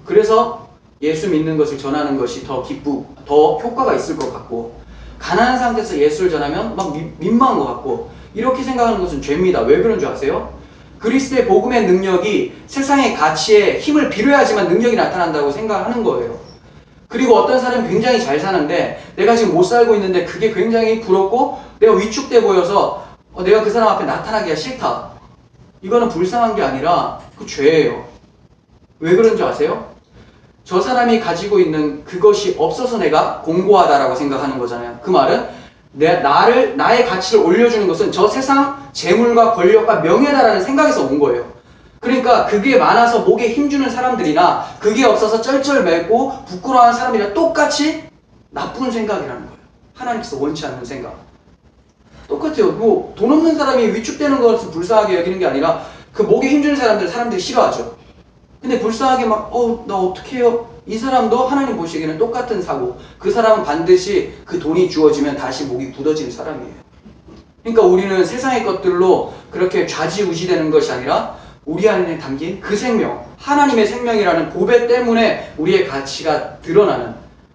그래서 예수 믿는 것을 전하는 것이 더 효과가 있을 것 같고, 가난한 상태에서 예수를 전하면 막 민망한 것 같고, 이렇게 생각하는 것은 죄입니다. 왜 그런 줄 아세요? 그리스도의 복음의 능력이 세상의 가치에 힘을 빌어야지만 능력이 나타난다고 생각하는 거예요. 그리고 어떤 사람이 굉장히 잘 사는데 내가 지금 못 살고 있는데 그게 굉장히 부럽고 내가 위축돼 보여서 내가 그 사람 앞에 나타나기가 싫다. 이거는 불쌍한 게 아니라 그 죄예요. 왜 그런지 아세요? 저 사람이 가지고 있는 그것이 없어서 내가 공고하다라고 생각하는 거잖아요. 그 말은 나의 가치를 올려주는 것은 저 세상 재물과 권력과 명예다라는 생각에서 온 거예요. 그러니까 그게 많아서 목에 힘주는 사람들이나 그게 없어서 쩔쩔매고 부끄러워하는 사람들이랑 똑같이 나쁜 생각이라는 거예요. 하나님께서 원치 않는 생각. 똑같아요. 뭐 돈 없는 사람이 위축되는 것을 불쌍하게 여기는 게 아니라 그 목에 힘주는 사람들이 싫어하죠. 근데 불쌍하게 막, 나 어떡해요? 이 사람도 하나님 보시기에는 똑같은 사고, 그 사람은 반드시 그 돈이 주어지면 다시 목이 굳어지는 사람이에요. 그러니까 우리는 세상의 것들로 그렇게 좌지우지되는 것이 아니라 우리 안에 담긴 그 생명, 하나님의 생명이라는 보배 때문에 우리의 가치가 드러나는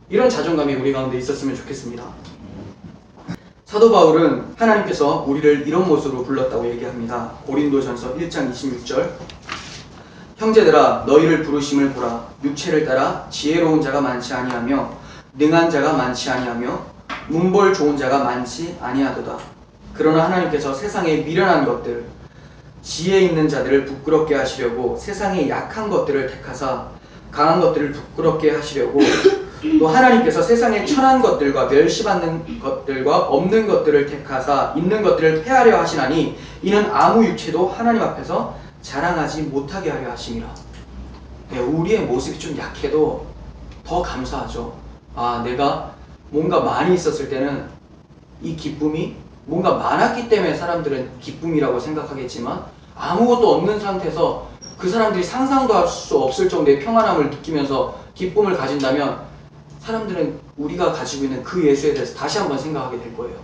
이런 자존감이 우리 가운데 있었으면 좋겠습니다. 사도 바울은 하나님께서 우리를 이런 모습으로 불렀다고 얘기합니다. 고린도전서 1장 26절, 형제들아 너희를 부르심을 보라. 육체를 따라 지혜로운 자가 많지 아니하며 능한 자가 많지 아니하며 문벌 좋은 자가 많지 아니하도다. 그러나 하나님께서 세상에 미련한 것들, 지혜 있는 자들을 부끄럽게 하시려고 세상에 약한 것들을 택하사 강한 것들을 부끄럽게 하시려고, 또 하나님께서 세상에 천한 것들과 멸시받는 것들과 없는 것들을 택하사 있는 것들을 폐하려 하시나니 이는 아무 육체도 하나님 앞에서 자랑하지 못하게 하려 하심이라. 네, 우리의 모습이 좀 약해도 더 감사하죠. 내가 뭔가 많이 있었을 때는 이 기쁨이 뭔가 많았기 때문에 사람들은 기쁨이라고 생각하겠지만, 아무것도 없는 상태에서 그 사람들이 상상도 할 수 없을 정도의 평안함을 느끼면서 기쁨을 가진다면 사람들은 우리가 가지고 있는 그 예수에 대해서 다시 한번 생각하게 될 거예요.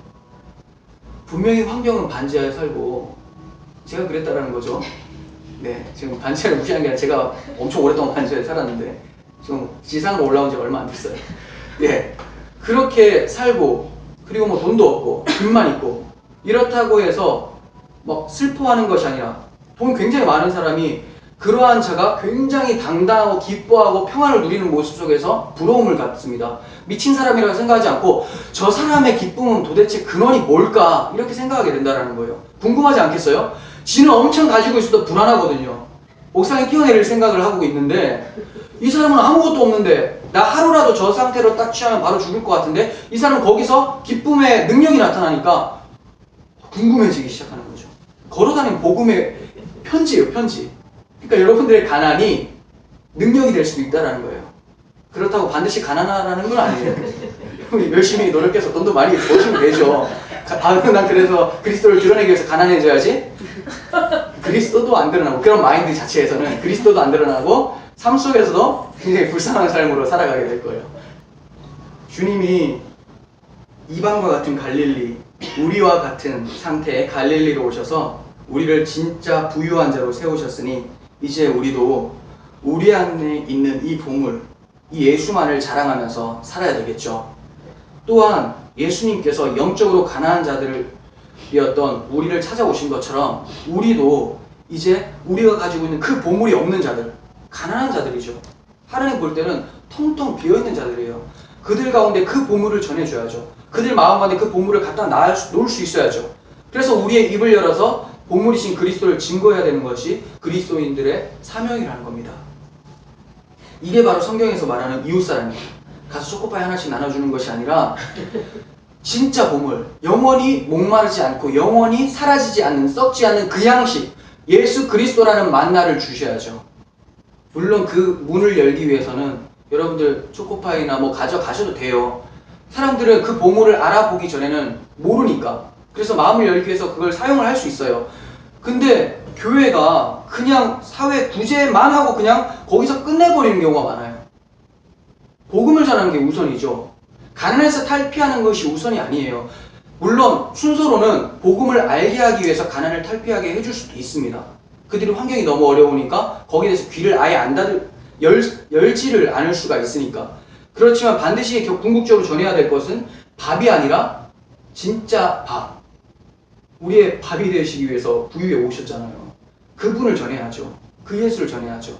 분명히 환경은 반지하에 살고 제가 그랬다라는 거죠. 네, 지금 반지하를 무시한 게 아니라 제가 엄청 오랫동안 반지하에 살았는데 지금 지상으로 올라온 지 얼마 안 됐어요. 네, 그렇게 살고 그리고 뭐 돈도 없고 빚만 있고 이렇다고 해서 막 슬퍼하는 것이 아니라, 돈 굉장히 많은 사람이 그러한 자가 굉장히 당당하고 기뻐하고 평안을 누리는 모습 속에서 부러움을 갖습니다. 미친 사람이라고 생각하지 않고 저 사람의 기쁨은 도대체 근원이 뭘까 이렇게 생각하게 된다는 거예요. 궁금하지 않겠어요? 지는 엄청 가지고 있어도 불안하거든요. 옥상에 뛰어내릴 생각을 하고 있는데 이 사람은 아무것도 없는데, 나 하루라도 저 상태로 딱 취하면 바로 죽을 것 같은데 이 사람은 거기서 기쁨의 능력이 나타나니까 궁금해지기 시작하는 거죠. 걸어다니는 복음의 편지예요, 편지. 그러니까 여러분들의 가난이 능력이 될 수도 있다는 거예요. 그렇다고 반드시 가난하라는 건 아니에요. 열심히 노력해서 돈도 많이 버시면 되죠. 난 그래서 그리스도를 드러내기 위해서 가난해져야지. 그리스도도 안 드러나고, 그런 마인드 자체에서는 그리스도도 안 드러나고 삶 속에서도 굉장히 불쌍한 삶으로 살아가게 될 거예요. 주님이 이방과 같은 갈릴리, 우리와 같은 상태의 갈릴리로 오셔서 우리를 진짜 부유한 자로 세우셨으니 이제 우리도 우리 안에 있는 이 보물, 이 예수만을 자랑하면서 살아야 되겠죠. 또한 예수님께서 영적으로 가난한 자들이었던 우리를 찾아오신 것처럼 우리도 이제 우리가 가지고 있는 그 보물이 없는 자들, 가난한 자들이죠. 하나님 볼 때는 텅텅 비어있는 자들이에요. 그들 가운데 그 보물을 전해줘야죠. 그들 마음 안에 그 보물을 갖다 놓을 수 있어야죠. 그래서 우리의 입을 열어서 보물이신 그리스도를 증거해야 되는 것이 그리스도인들의 사명이라는 겁니다. 이게 바로 성경에서 말하는 이웃사랑이에요. 가서 초코파이 하나씩 나눠주는 것이 아니라 진짜 보물, 영원히 목마르지 않고 영원히 사라지지 않는, 썩지 않는 그 양식, 예수 그리스도라는 만나를 주셔야죠. 물론 그 문을 열기 위해서는 여러분들 초코파이나 뭐 가져가셔도 돼요. 사람들은 그 보물을 알아보기 전에는 모르니까. 그래서 마음을 열기 위해서 그걸 사용을 할 수 있어요. 근데 교회가 그냥 사회 구제만 하고 그냥 거기서 끝내버리는 경우가 많아요. 복음을 전하는 게 우선이죠. 가난에서 탈피하는 것이 우선이 아니에요. 물론 순서로는 복음을 알게 하기 위해서 가난을 탈피하게 해줄 수도 있습니다. 그들이 환경이 너무 어려우니까 거기에 대해서 귀를 아예 안 열지를 않을 수가 있으니까. 그렇지만 반드시 궁극적으로 전해야 될 것은 밥이 아니라 진짜 밥. 우리의 밥이 되시기 위해서 부유에 오셨잖아요. 그분을 전해야죠. 그 예수를 전해야죠.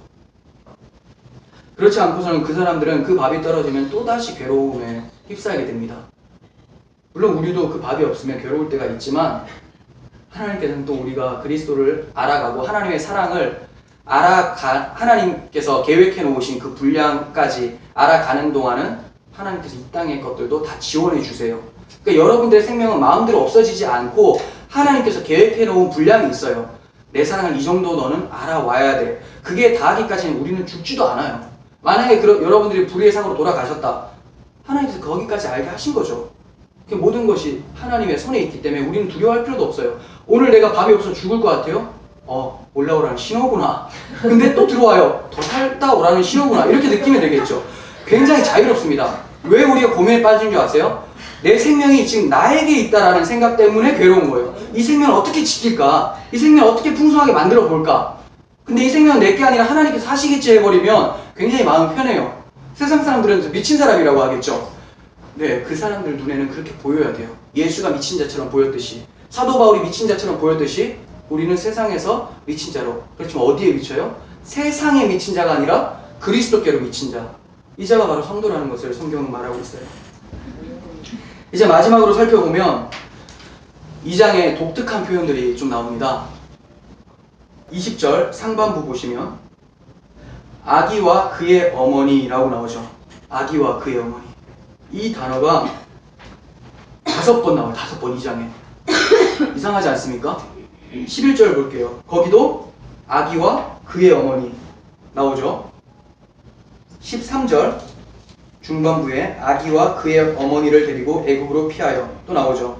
그렇지 않고서는 그 사람들은 그 밥이 떨어지면 또다시 괴로움에 휩싸이게 됩니다. 물론 우리도 그 밥이 없으면 괴로울 때가 있지만 하나님께서는 또 우리가 그리스도를 알아가고 하나님의 사랑을 하나님께서 계획해 놓으신 그 분량까지 알아가는 동안은 하나님께서 이 땅의 것들도 다 지원해 주세요. 그러니까 여러분들의 생명은 마음대로 없어지지 않고 하나님께서 계획해 놓은 분량이 있어요. 내 사랑을 이 정도 너는 알아와야 돼. 그게 다하기까지는 우리는 죽지도 않아요. 만약에 여러분들이 불의의 상으로 돌아가셨다. 하나님께서 거기까지 알게 하신 거죠. 모든 것이 하나님의 손에 있기 때문에 우리는 두려워할 필요도 없어요. 오늘 내가 밥이 없어서 죽을 것 같아요? 올라오라는 신호구나. 근데 또 들어와요. 더 살다 오라는 신호구나. 이렇게 느끼면 되겠죠. 굉장히 자유롭습니다. 왜 우리가 고민에 빠진 줄 아세요? 내 생명이 지금 나에게 있다라는 생각 때문에 괴로운 거예요. 이 생명을 어떻게 지킬까? 이 생명을 어떻게 풍성하게 만들어 볼까? 근데 이 생명은 내게 아니라 하나님께서 하시겠지 해버리면 굉장히 마음 편해요. 세상 사람들은 미친 사람이라고 하겠죠. 네, 그 사람들 눈에는 그렇게 보여야 돼요. 예수가 미친 자처럼 보였듯이, 사도 바울이 미친 자처럼 보였듯이 우리는 세상에서 미친 자로, 그렇지만 어디에 미쳐요? 세상에 미친 자가 아니라 그리스도께로 미친 자. 이 자가 바로 성도라는 것을 성경은 말하고 있어요. 이제 마지막으로 살펴보면 2장에 독특한 표현들이 좀 나옵니다. 20절 상반부 보시면 아기와 그의 어머니라고 나오죠. 아기와 그의 어머니. 이 단어가 5번 나와요. 5번 2장에. 이상하지 않습니까? 11절 볼게요. 거기도 아기와 그의 어머니 나오죠. 13절 중반부에 아기와 그의 어머니를 데리고 애국으로 피하여 또 나오죠.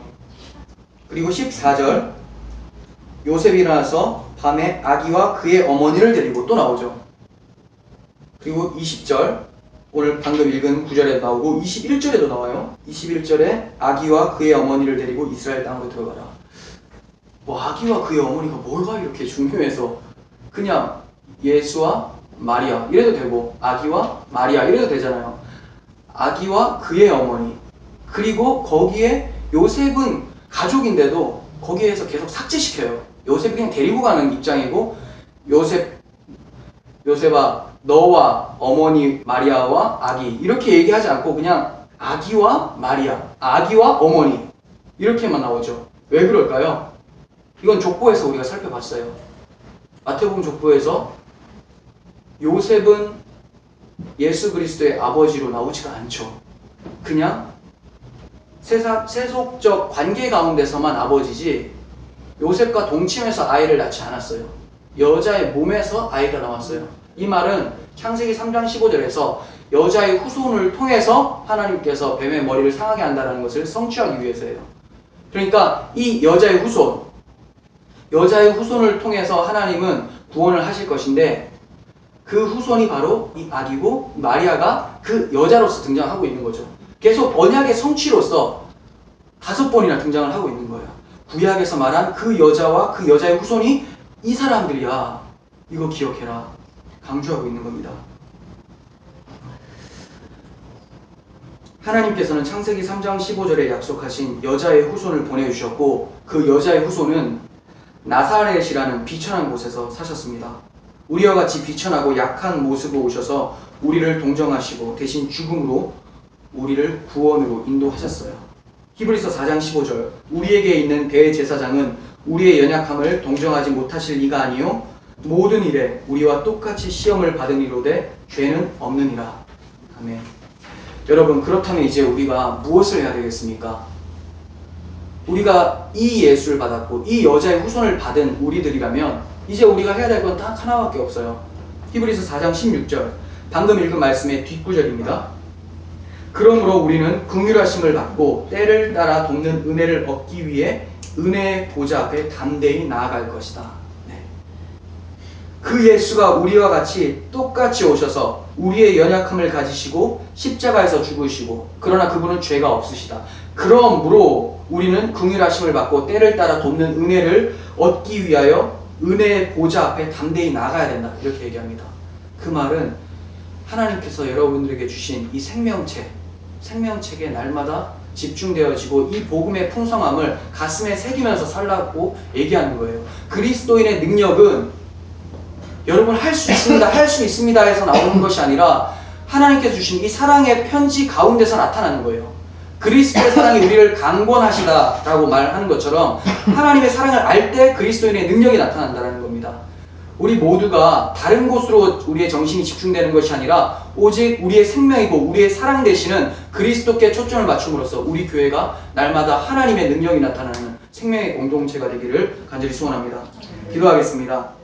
그리고 14절 요셉이 일어나서 밤에 아기와 그의 어머니를 데리고 또 나오죠. 그리고 20절 오늘 방금 읽은 9절에 나오고 21절에도 나와요. 21절에 아기와 그의 어머니를 데리고 이스라엘 땅으로 들어가라. 뭐 아기와 그의 어머니가 뭐가 이렇게 중요해서 그냥 예수와 마리아 이래도 되고 아기와 마리아 이래도 되잖아요. 아기와 그의 어머니, 그리고 거기에 요셉은 가족인데도 거기에서 계속 삭제시켜요. 요셉이 그냥 데리고 가는 입장이고 요셉아 너와 어머니 마리아와 아기 이렇게 얘기하지 않고 그냥 아기와 마리아, 아기와 어머니 이렇게만 나오죠. 왜 그럴까요? 이건 족보에서 우리가 살펴봤어요. 마태복음 족보에서 요셉은 예수 그리스도의 아버지로 나오지가 않죠. 그냥 세속적 관계 가운데서만 아버지지 요셉과 동침해서 아이를 낳지 않았어요. 여자의 몸에서 아이가 나왔어요. 이 말은 창세기 3장 15절에서 여자의 후손을 통해서 하나님께서 뱀의 머리를 상하게 한다는 것을 성취하기 위해서예요. 그러니까 이 여자의 후손을 통해서 하나님은 구원을 하실 것인데 그 후손이 바로 이 아기고 마리아가 그 여자로서 등장하고 있는 거죠. 계속 언약의 성취로서 5번이나 등장을 하고 있는 거예요. 구약에서 말한 그 여자와 그 여자의 후손이 이 사람들이야. 이거 기억해라. 강조하고 있는 겁니다. 하나님께서는 창세기 3장 15절에 약속하신 여자의 후손을 보내주셨고 그 여자의 후손은 나사렛이라는 비천한 곳에서 사셨습니다. 우리와 같이 비천하고 약한 모습으로 오셔서 우리를 동정하시고 대신 죽음으로 우리를 구원으로 인도하셨어요. 히브리서 4장 15절 우리에게 있는 대제사장은 우리의 연약함을 동정하지 못하실 이가 아니요 모든 일에 우리와 똑같이 시험을 받은 이로되 죄는 없느니라. 아멘. 여러분 그렇다면 이제 우리가 무엇을 해야 되겠습니까? 우리가 이 예수를 받았고 이 여자의 후손을 받은 우리들이라면 이제 우리가 해야 될 건 딱 하나밖에 없어요. 히브리서 4장 16절 방금 읽은 말씀의 뒷구절입니다. 그러므로 우리는 긍휼하심을 받고 때를 따라 돕는 은혜를 얻기 위해 은혜의 보좌 앞에 담대히 나아갈 것이다. 네. 그 예수가 우리와 같이 똑같이 오셔서 우리의 연약함을 가지시고 십자가에서 죽으시고 그러나 그분은 죄가 없으시다. 그러므로 우리는 긍휼하심을 받고 때를 따라 돕는 은혜를 얻기 위하여 은혜의 보좌 앞에 담대히 나가야 된다. 이렇게 얘기합니다. 그 말은 하나님께서 여러분들에게 주신 이 생명책에 날마다 집중되어지고 이 복음의 풍성함을 가슴에 새기면서 살라고 얘기하는 거예요. 그리스도인의 능력은 여러분 할 수 있습니다, 할 수 있습니다 해서 나오는 것이 아니라 하나님께서 주신 이 사랑의 편지 가운데서 나타나는 거예요. 그리스도의 사랑이 우리를 강권하시다라고 말하는 것처럼 하나님의 사랑을 알 때 그리스도인의 능력이 나타난다는 겁니다. 우리 모두가 다른 곳으로 우리의 정신이 집중되는 것이 아니라 오직 우리의 생명이고 우리의 사랑 되시는 그리스도께 초점을 맞춤으로써 우리 교회가 날마다 하나님의 능력이 나타나는 생명의 공동체가 되기를 간절히 소원합니다. 기도하겠습니다.